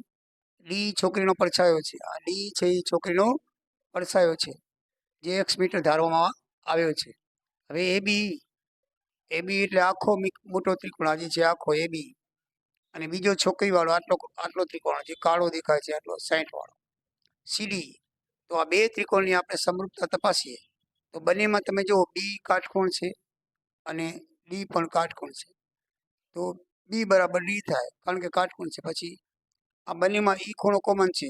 ડી છોકરીનો પડછાયો છે, આ ડી છે એ છોકરીનો પડછાયો છે જે x મીટર ધારવામાં આવ્યો છે. હવે એ બી એટલે આખો મોટો ત્રિકોણ આજે છે આખો એ બી, અને બીજો છોકરીવાળો આટલો આટલો ત્રિકોણ જે કાળો દેખાય છે આટલો 60 વાળો સીડી. તો આ બે ત્રિકોણની આપણે સમરૂપતા તપાસીએ તો બંનેમાં તમે જુઓ બી કાટકોણ છે અને ડી પણ કાટકોણ છે. તો બી બરાબર ડી થાય કારણ કે કાટકોણ છે. પછી આ બંનેમાં ઈ ખૂણો કોમન છે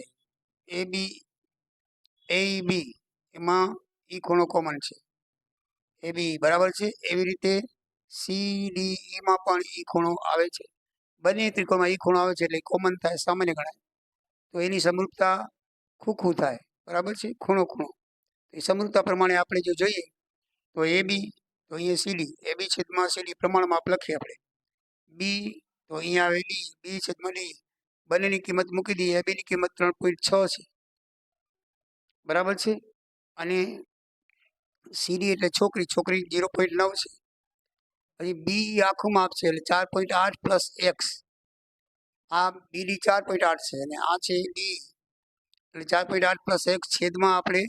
એ બી એમાં ઈ ખૂણો કોમન છે એ બી બરાબર છે. એવી રીતે સી ડી ઈમાં પણ ઈ ખૂણો આવે છે. બંને ત્રિકોણમાં ઈ ખૂણો આવે છે એટલે કોમન થાય સામાન્ય ગણાય. તો એની સમરૂપતા ખૂખું થાય બરાબર છે ખૂણો ખૂણો. એ સમરૂપતા પ્રમાણે આપણે જો જોઈએ તો એ બી તો અહીંયા સીડી એ બી છેદમાં સીડી પ્રમાણમાં આપ લખીએ આપણે બી તો અહીંયા આવે ડી બી છેદમાં ડી બંનેની કિંમત મૂકી દઈએ. એ બીની કિંમત 3.6 છે બરાબર છે. અને સીડી એટલે છોકરી 0.9 છે. પછી બી આખું માપ છે એટલે 4.8 પ્લસ એક્સ. આ બીડી 4.8 છે અને આ છે ડી એટલે 4.8 પ્લસ એક્સ છેદમાં આપણે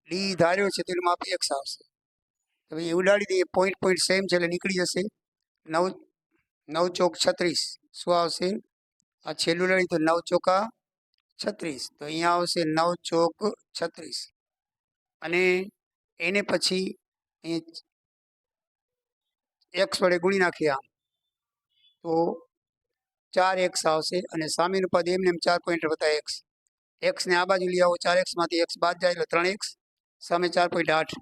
ડી ધાર્યો છે તો એનું માપ એક્સ આવશે. હવે એ ઉડાડી દઈએ પોઈન્ટ સેમ છે એટલે નીકળી જશે 9 ચોક 36. શું આવશે? આ છેલ્લું ઉડાડી તો 9 ચોકા 36. તો અહીંયા આવશે 9 ચોક 36 અને એને પછી એક્સ વડે ગુણી નાખીએ આમ તો 4x આવશે અને સામેનું પદ એમને એમ 4 પોઈન્ટ વત્તા એક્સ. એક્સને આ બાજુ લઈ આવો 4x માંથી એક્સ બાદ જાય એટલે 3x સામે 4.8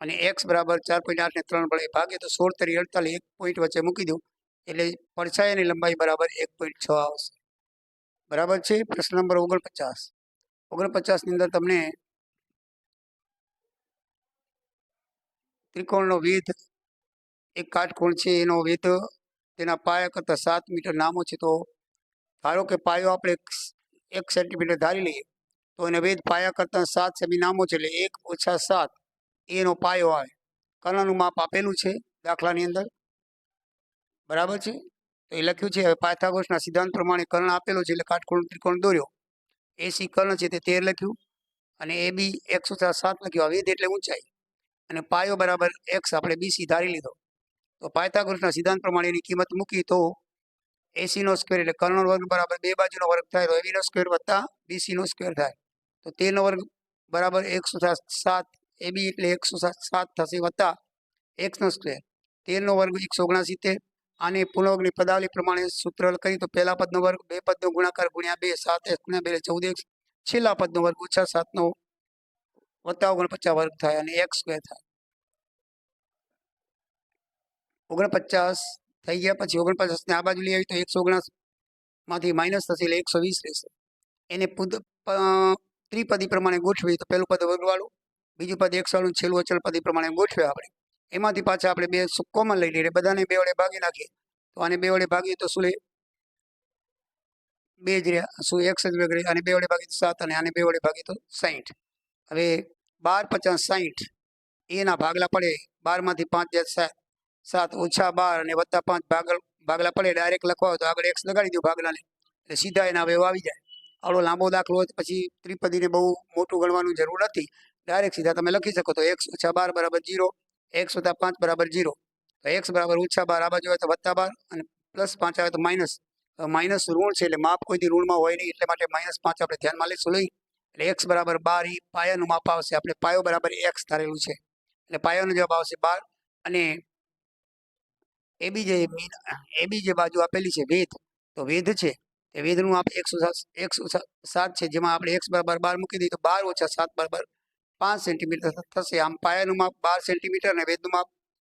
અને એક્સ બરાબર 4.8 ને 3 વડે ભાગે તો 16 તરી 48 એક પોઈન્ટ વચ્ચે મૂકી દો એટલે પડછાયાની લંબાઈ બરાબર 1.6 આવશે બરાબર છે. પ્રશ્ન નંબર 49 ની અંદર તમને ત્રિકોણનો વેધ એક કાટકોણ છે એનો વેધ તેના પાયા કરતાં 7 મીટર લાંબો છે. તો ધારો કે પાયો આપણે 1 સેન્ટીમીટર ધારી લઈએ તો એને વેધ પાયા કરતાં 7 સેમી લાંબો છે એટલે 1 - 7 એનો પાયો આવે. કર્ણનું માપ આપેલું છે દાખલાની અંદર બરાબર છે. તો એ લખ્યું છે. હવે પાયથાગોરસના સિદ્ધાંત પ્રમાણે કર્ણ આપેલો છે એટલે કાટખૂણો ત્રિકોણ દોર્યો. એસી કર્ણ છે તે 13 લખ્યું અને એ બી 1 - 7 લખ્યું. આ વેધ એટલે ઊંચાઈ અને પાયો બરાબર એક્સ આપણે બીસી ધારી લીધો. તો પાયથાગોરસના સિદ્ધાંત પ્રમાણે એની કિંમત મૂકી તો એસીનો સ્ક્વેર એટલે કર્ણનો વર્ગ બરાબર 2 બાજુનો વર્ગ થાય તો એબીનો સ્ક્વેર વત્તા બીસીનો સ્ક્વેર થાય તો 13નો વર્ગ બરાબર 1 - 7 એબી એટલે 1 - 7 થશે વત્તા એક્સનો સ્ક્વેર 13નો વર્ગ 179. આને પુનઃવર્ગની પદાવલી પ્રમાણે સૂત્ર કરી તો પહેલા પદનો વર્ગ બે પદનો ગુણાકાર ગુણ્યા 2 7x ગુણ્યા 2 એટલે 14x છેલ્લા પદનો વર્ગ - 7નો વત્તા 49 વર્ગ થાય અને એક્સ સ્ક્વેર થાય. 49 થઈ ગયા પછી 49 ને આ બાજુ લઈ આવી તો 179 માંથી માઇનસ થશે એટલે 120 રહેશે. એને ત્રિપદી પ્રમાણે ગોઠવી તો પહેલું પદ વર્ગવાળું બીજું પદ એક્સ વાળું છેલ્લું અચળ પદી પ્રમાણે ગોઠવ્યા આપણે. એમાંથી પાછા આપણે બે કોમન લઈ લઈએ બધાને 2 વડે ભાગી નાખીએ તો આને 2 વડે ભાગીએ તો શું લે 2 જ રહ્યા શું એક્સ જ વેગળે આને 2 વડે ભાગીએ તો 7 અને આને 2 વડે ભાગીએ તો 60. હવે 12 × 50 = 60 એના ભાગલા પડે 12 માંથી 5 જાય 7 ઓછા 12 અને વત્તા 5 ભાગલા પડે ડાયરેક્ટ લખવા હોય તો આગળ એક્સ લગાડી દો ભાગલાને એટલે સીધા એના અવયવ આવી જાય. આવડો લાંબો દાખલો હોય પછી ત્રિપદીને બહુ મોટું ગણવાની જરૂર નથી. ડાયરેક્ટ સીધા તમે લખી શકો તો x - 12 = 0 x - 5 = 0 તો x બરાબર -12 આ બાજુ આવે તો +12 અને +5 આવે તો માઇનસ. માઇનસ ઋણ છે એટલે માપ કોઈથી ઋણમાં હોય નહીં એટલે માટે -5 આપણે ધ્યાનમાં લઈશું લઈ એટલે x બરાબર 12 એ પાયાનું માપ આવશે. આપણે પાયો બરાબર x ધારેલું છે એટલે પાયાનો જવાબ આવશે 12. અને એબી જે બાજુ આપેલી છે વેધ તો વેધ છે એ વેધનું માપ 107 છે જેમાં આપણે x બરાબર 12 મૂકી દઈએ તો 12 - 7 બરાબર 5 સેન્ટીમીટર થશે. આમ પાયાનું માપ 12 સેન્ટીમીટર અને વેધનું માપ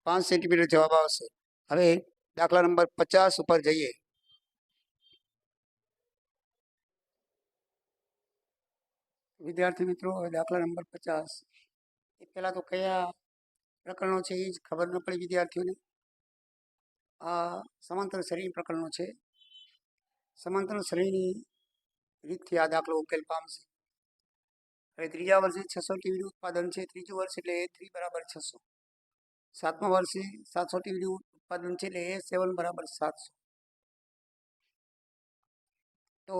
5 સેન્ટીમીટર જવાબ આવશે. હવે દાખલા નંબર 50 ઉપર જઈએ. વિદ્યાર્થી મિત્રો હવે દાખલા નંબર 50 એ પહેલા તો કયા પ્રકરણો છે એ જ ખબર ન પડી વિદ્યાર્થીઓને. આ સમાંતર શ્રેણી પ્રકરણો છે. સમાંતર શ્રેણીની રીતથી આ દાખલો ઉકેલ પામશે. હવે ત્રીજા વર્ષે 600 ટીવીનું ઉત્પાદન છે. ત્રીજું વર્ષ એટલે A3 બરાબર 600. સાતમા વર્ષે 700 ટીવીનું ઉત્પાદન છે એટલે A7 બરાબર 700. તો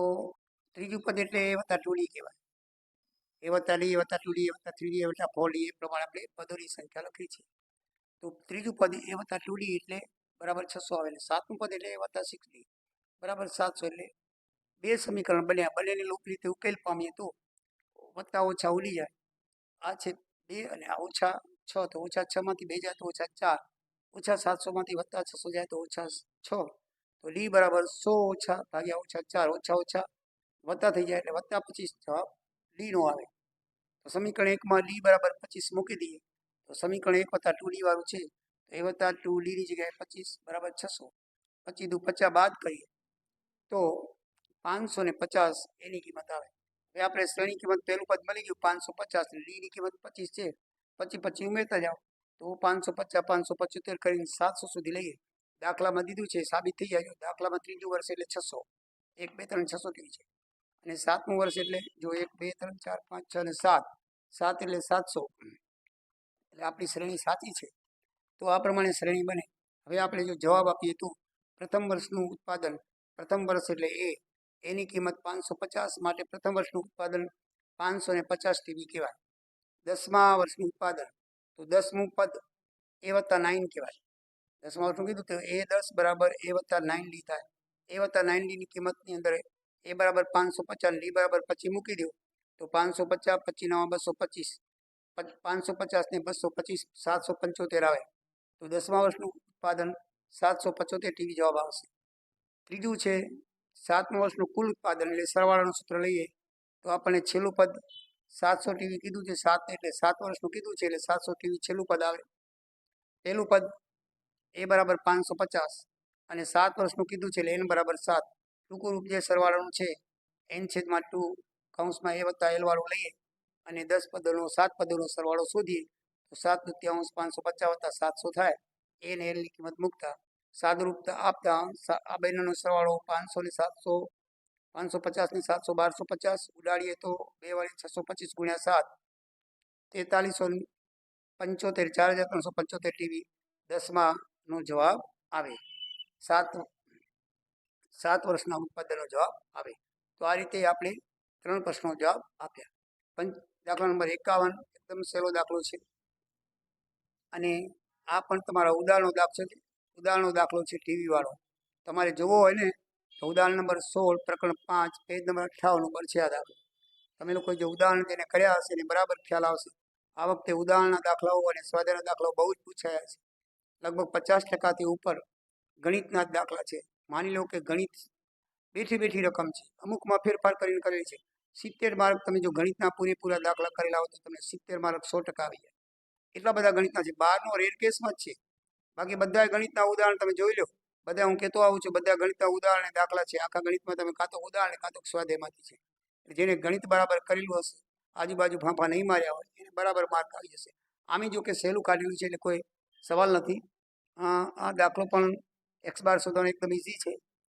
ત્રીજું પદ એટલે A વત્તા 2D કહેવાય. A વત્તા D વત્તા 2D વત્તા 3D વત્તા 4D એ પ્રમાણે આપણે પદોની સંખ્યા લખી છે. તો ત્રીજું પદ A વત્તા 2D એટલે બરાબર 600 આવે એટલે સાતમું પદ એટલે A વત્તા 6D બરાબર 700 એટલે બે સમીકરણ બન્યા, બંનેને લોપ રીતે ઉકેલ પામીએ તો વત્તા ઓછા ઉડી જાય. આ છે 2 અને આ ઓછા 6, તો ઓછા 6 માંથી 2 જાય તો ઓછા 4, ઓછા 700 માંથી વત્તા 600 જાય તો ઓછા 6, તો ડી બરાબર 100 ઓછા ભાગ્યા ઓછા 4, ઓછા ઓછા વત્તા થઈ જાય એટલે વત્તા 25 જવાબ ડી નો આવે. તો સમીકરણ 1 માં ડી બરાબર 25 મૂકી દઈએ તો સમીકરણ 1 વત્તા 2d વાળું છે તો એ વત્તા 2d ની જગ્યાએ 25 બરાબર 600, 25 દુ 50 બાદ કરીએ તો 550 એની કિંમત આવે. હવે આપણે શ્રેણી કિંમત પહેલું પદ મળી ગયું 550 ડી ની કિંમત 25 છે, 25 ઉમેરતા જાઓ તો 550 575 કરીને 700 સુધી લઈએ. દાખલામાં દીધું છે સાબિત થઈ જાય. દાખલામાં ત્રીજું વર્ષ એટલે 600, 1 2 3 600 થઈ છે, અને સાતમું વર્ષ એટલે જો 1 2 3 4 5 6 અને 7, 7 એટલે 700, એટલે આપણી શ્રેણી સાચી છે. તો આ પ્રમાણે શ્રેણી બને. હવે આપણે જો જવાબ આપીએ તો પ્રથમ વર્ષનું ઉત્પાદન, પ્રથમ વર્ષ એટલે એની કિંમત 550, માટે પ્રથમ વર્ષનું ઉત્પાદન 550 ટીવી કહેવાય. 10મા વર્ષનું ઉત્પાદન તો 10મું પદ એ વત્તા 9 કહેવાય. 10મા વર્ષનું કીધું તો એ 10 બરાબર એ વત્તા 9d થાય. એ વત્તા 9d ની કિંમતની અંદર એ બરાબર 550, ડી બરાબર 25 મૂકી દો તો 550 25 9 225, 550 ને 225 775 આવે. તો 10મા વર્ષનું ઉત્પાદન 775 ટીવી જવાબ આવશે. ત્રીજું છે 7મા વર્ષનું કુલ ઉત્પાદન, એટલે સરવાળાનું સૂત્ર લઈએ તો આપણને છેલ્લું પદ 700 ટીવી કીધું છે, 7 એટલે 7 વર્ષનું કીધું છે એટલે 700 ટીવી છેલ્લું પદ આવે. પહેલું પદ એ બરાબર 550 અને 7 વર્ષનું કીધું છે એટલે n બરાબર 7. ટૂંકું રૂપ જે સરવાળાનું છે n/2 કૌંસમાં એ વત્તા l વાળું લઈએ અને 10 પદોનો 7 પદોનો સરવાળો શોધીએ તો 7 દૂત્યાંશ 550 વત્તા 700 થાય. એ ને l ની કિંમત મૂકતા સાદુરૂપતા આપતા આ બંનેનો સરવાળો 500 ને 700, 550 ને 700 1250 ઉડાડીએ તો 2 વડે 625 ગુણ્યા 7 4375, 4375 ટીવી 10મા નો જવાબ આવે. 7 વર્ષના ઉત્પાદનનો જવાબ આવે. તો આ રીતે આપણે 3 પ્રશ્નો જવાબ આપ્યા. દાખલા નંબર 51 એકદમ સહેલો દાખલો છે, અને આ પણ તમારા ઉદાહરણનો દાખલો છે ટીવી વાળો. તમારે જોવો હોય ને તો ઉદાહરણ નંબર 16 પ્રકરણ 5 પેજ નંબર 58 ઉપર છે આ દાખલો. તમે લોકો જે ઉદાહરણ તેને કર્યા હશે એને બરાબર ખ્યાલ આવશે. આ વખતે ઉદાહરણના દાખલાઓ અને સ્વાધ્યાયના દાખલાઓ બહુ જ પૂછાયા છે. લગભગ 50%થી ઉપર ગણિતના દાખલા છે. માની લો કે ગણિત બેઠી રકમ છે, અમુકમાં ફેરફાર કરીને કરેલી છે. 70 માર્ક તમે જો ગણિતના પૂરેપૂરા દાખલા કરેલા હોય તો તમને 70 માર્ક 100% આવી જાય. એટલા બધા ગણિતના છે. 12નો રેર કેસમાં જ છે. બાકી બધા ગણિતના ઉદાહરણ તમે જોઈ લો. બધા હું કહેતો આવું છું, બધા ગણિતના ઉદાહરણ દાખલા છે. આખા ગણિતમાં તમે કાં તો ઉદાહરણ કાં તો સ્વાધ્યાયમાંથી છે. જેને ગણિત બરાબર કરેલું હશે, આજુબાજુ ફાંફા નહીં માર્યા હોય, એને બરાબર માર્ક આવી જશે. આમે જો કે સહેલું કાઢેલું છે એટલે કોઈ સવાલ નથી. આ દાખલો પણ x બાર શોધવાનો એકદમ ઇઝી છે.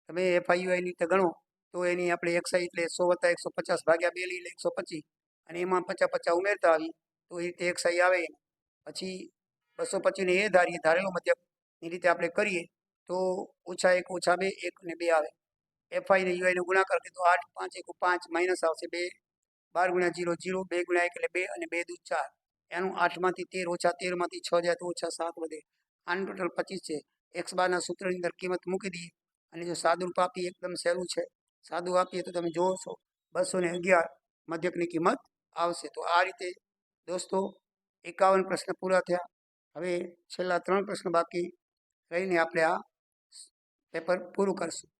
તમે FIUI ની રીતે ગણો તો એની આપણે xi એટલે 100 + 150 ભાગ્યા 2 લઈ લે 125, અને એમાં 50 50 ઉમેરતા આવી તો એ રીતે xi આવે. પછી 225 ને એ ધારેલો મધ્યકની રીતે આપણે કરીએ તો -1 -2 1 અને 2 આવે. FI ને UI નો ગુણાકાર કરીએ તો 8 5 1 5 માઇનસ આવશે 2, 12 × 0 0, 2 × 1 એટલે 2 અને 2 દૂ 4. એનું 8 માંથી 13 -13 માંથી 6 જાય તો -7 વધે. આનું ટોટલ 25 છે. x બારના સૂત્રની અંદર કિંમત મૂકી દઈએ અને જો સાદુરૂપ આપીએ, એકદમ સહેલું છે, સાદું આપીએ તો તમે જોવો છો 211 મધ્યકની કિંમત આવશે. તો આ રીતે દોસ્તો 51 પ્રશ્ન પૂરા થયા. હવે છેલ્લા 3 પ્રશ્ન બાકી રહીને આપણે આ પેપર પૂરું કરશું.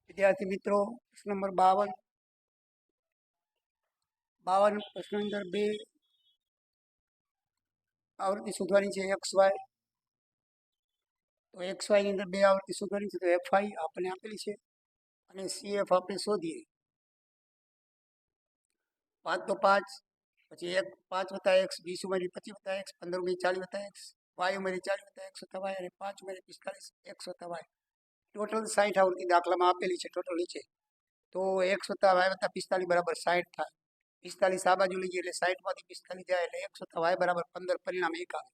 વિદ્યાર્થી મિત્રો, પ્રશ્ન નંબર 52 પ્રશ્ન અંદર 2 આવૃત્તિ શોધવાની છે XY. તો XY ની અંદર 2 આવૃત્તિ શોધવાની છે. તો FI આપણને આપેલી છે અને CF આપણે શોધીએ. 5 તો 5, પછી 5 + x, 20 ઉમેરી 25 + x, 15 ઉમેરી 40 + x, y ઉમેરી 40 + x + y, અને 5 ઉમેરી 45 x + y. ટોટલ 60 આવૃત્તિ દાખલામાં આપેલી છે ટોટલ નીચે. તો x + y + 45 બરાબર 60 થાય. 45 આ બાજુ લઈ જઈએ એટલે 60 માંથી 45 જાય એટલે x + y બરાબર 15, પરિણામ 1 આવે.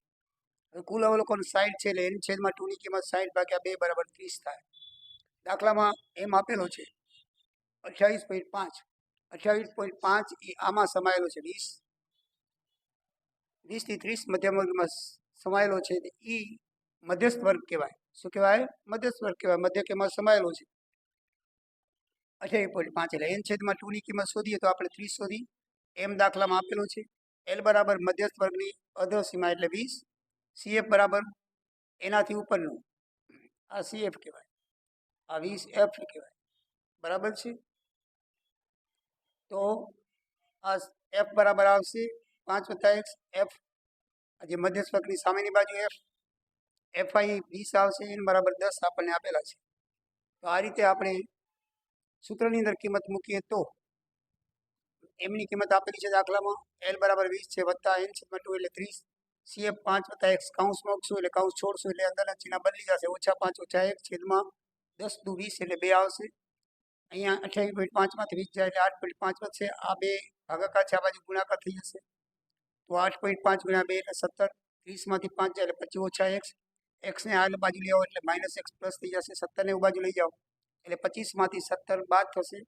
હવે કુલ અવલોકન 60 છે એટલે n/2 ની કિંમત 60 ભાગ્યા 2 બરાબર 30 થાય. દાખલામાં એમ આપેલો છે 28.5. 28.5 એ આમાં સમાયેલો છે. 20 થી 30 મધ્યમ વર્ગમાં સમાયેલો છે. એ મધ્યસ્થ વર્ગ કહેવાય. શું કહેવાય? મધ્યસ્થ વર્ગ કહેવાય. મધ્ય કેમાં સમાયેલો છે. 28.5 એટલે n છેદમાં 2 ની કિંમત શોધીએ તો આપણે 30 શોધી. એમ દાખલામાં આપેલો છે. L બરાબર મધ્યસ્થ વર્ગની અધર સીમા એટલે 20. CF બરાબર એનાથી ઉપરનું આ CF કહેવાય, આ 20F કહેવાય. બરાબર છે. તો આ F બરાબર આવશે 5 + x. F જે મધ્યસ્થ વર્ગની સામેની બાજુ F FI 20 આવશે. n બરાબર 10 આપણને આપેલા છે. તો આ રીતે આપણે સૂત્રની અંદર કિંમત મૂકીએ તો એમની કિંમત આપેલી છે દાખલામાં. L બરાબર 20 છે વત્તા n છેદમાં 2 એટલે 30. CF 5 + x કૌંસ મૂકશું એટલે કૌંસ છોડશું એટલે અંદરના ચિહ્ન બદલી જશે. -5 - 1 છેદમાં 10 દુ 20 એટલે 2 આવશે. અહીંયા 28.5 માંથી 20 જાય એટલે 8.5 વધશે. આ બે ભાગાકાર છે, આ બાજુ ગુણાકાર થઈ જશે. તો 8.5 × 2 એટલે 17. 30 માંથી 5 જાય એટલે 25 - x. x ને આ બાજુ લઈ આવો એટલે -x પ્લસ થઈ જશે. 17 ને એ બાજુ લઈ જાઓ એટલે 25 માંથી 17 બાદ થશે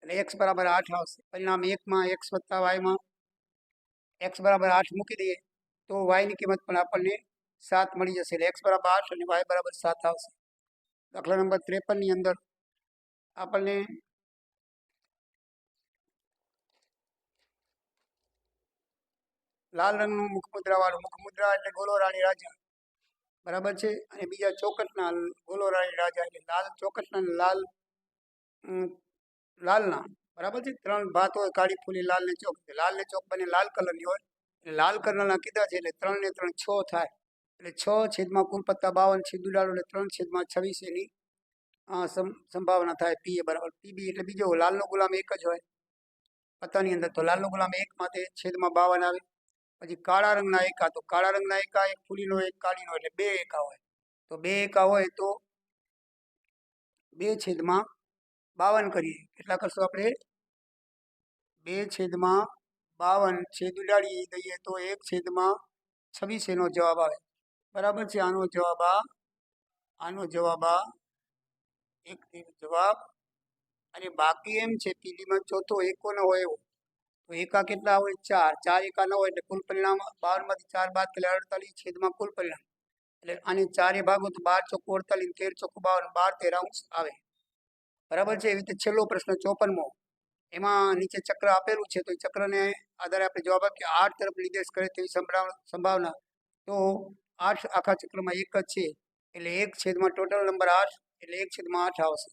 એટલે x બરાબર 8 આવશે. પરિણામ 1 માં x વત્તા y માં x બરાબર 8 મૂકી દઈએ તો y ની કિંમત પણ આપણને 7 મળી જશે. એટલે x બરાબર 8 અને y બરાબર 7 આવશે. દાખલા નંબર 53 ની અંદર આપણને લાલ રંગનું મુખમુદ્રા વાળું, મુખમુદ્રા એટલે ગોલો રાણી રાજા, બરાબર છે. અને બીજા ચોકટના ગોલો રાણી રાજા એટલે લાલ ચોકટના લાલ લાલના, બરાબર છે. 3 ભાત હોય, કાળી ફૂલી લાલ ને ચોક. લાલ ને ચોક બંને લાલ કલરની હોય એટલે લાલ કલરના કીધા છે એટલે 3 ને 3 6 થાય. એટલે 6 છેદમાં કુલ પત્તા 52 છેદ ઉડાડો એટલે 3 છેદમાં 26 એની સંભાવના થાય. પી એ બરાબર PB એટલે બીજો લાલનો ગુલામ એક જ હોય પત્તાની અંદર, તો લાલનો ગુલામ 1 માટે છેદમાં 52 આવે. પછી કાળા રંગના એકા, તો કાળા રંગના એકા એક ફૂલીનો એક કાળીનો એટલે 2 એકા હોય. તો 2 એકા હોય તો 2 છેદમાં 52 કરીએ. કેટલા કરશું આપણે? 2 છેદમાં 52 છેદ ઉડાડી દઈએ તો 1 છેદમાં 26 એનો જવાબ આવે. બરાબર છે. આનો જવાબ એક જવાબ. અને બાકી એમ છે પીડીમાં ચોથો એકો ન હોય એવો. તો એકા કેટલા હોય? 4. 4 એકા ન હોય એટલે કુલ પરિણામ 52 માંથી 4 બાદ એટલે 48 છેદમાં કુલ પરિણામ. એટલે આને 4 એ ભાગો તો 12 ચોક 48, 13 ચોક 52, 12 13 અંશ આવે. બરાબર છે. એવી રીતે છેલ્લો પ્રશ્ન 54મો, એમાં નીચે ચક્ર આપેલું છે તો એ ચક્રને આધારે આપણે જવાબ આપીએ. 8 તરફ નિર્દેશ કરે તેવી સંભાવના. તો 8 આખા ચક્રમાં એક જ છે એટલે 1 છેદમાં ટોટલ નંબર 8 એટલે 1 છેદમાં 8 આવશે.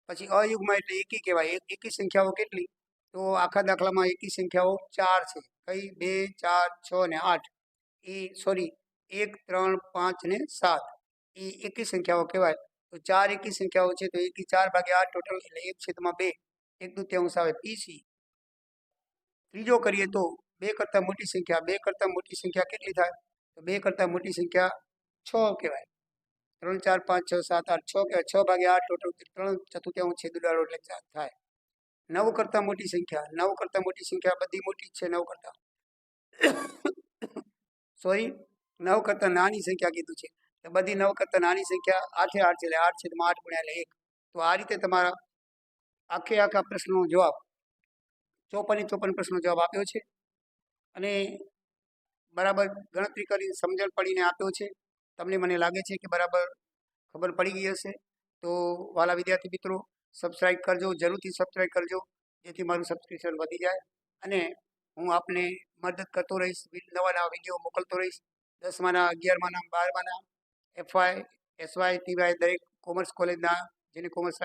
પછી અયુગ્મ એટલે એકી કહેવાય. એકી સંખ્યાઓ કેટલી? તો આખા દાખલામાં એકી સંખ્યાઓ 4 છે. કઈ? 2 4 6 ને 8. એ સોરી 1 3 5 ને 7 એ એકી સંખ્યાઓ કહેવાય. તો 4 એકી સંખ્યાઓ છે તો એકી 4 ભાગ્યા 8 ટોટલ એટલે 1 છેદમાં 2 1/2 આવે. PC. ત્રીજો કરીએ તો 2 કરતાં મોટી સંખ્યા. 2 કરતાં મોટી સંખ્યા કેટલી થાય? તો 2 કરતાં મોટી સંખ્યા 6 કહેવાય. 3 4 5 6 7 8 6 કહેવાય. 6 ભાગ્યા 8 ટોટલ 3/4 છેદ ઉડાડો એટલે 4 થાય. 9 કરતાં મોટી સંખ્યા. 9 કરતાં મોટી સંખ્યા બધી મોટી જ છે. 9 કરતાં સોરી 9 કરતાં નાની સંખ્યા કીધું છે. તો બધી 9 કરતાં નાની સંખ્યા 8 8 છે એટલે 8 છેદમાં 8 ગુણ્યા 1. તો આ રીતે તમારા આખા પ્રશ્નનો જવાબ 54 પ્રશ્નનો જવાબ આપ્યો છે અને બરાબર ગણતરી કરી સમજણ પડીને આપ્યો છે. તમને મને લાગે છે કે બરાબર ખબર પડી ગઈ હશે. તો વાલા વિદ્યાર્થી મિત્રો, સબસ્ક્રાઈબ કરજો, જરૂરથી સબસ્ક્રાઈબ કરજો જેથી મારું સબસ્ક્રિપ્શન વધી જાય અને હું આપને મદદ કરતો રહીશ. નવા વિડીયો મોકલતો રહીશ. 10માના 11માના 12માના FY SY TY દરેક કોમર્સ કોલેજના જેને કોમર્સ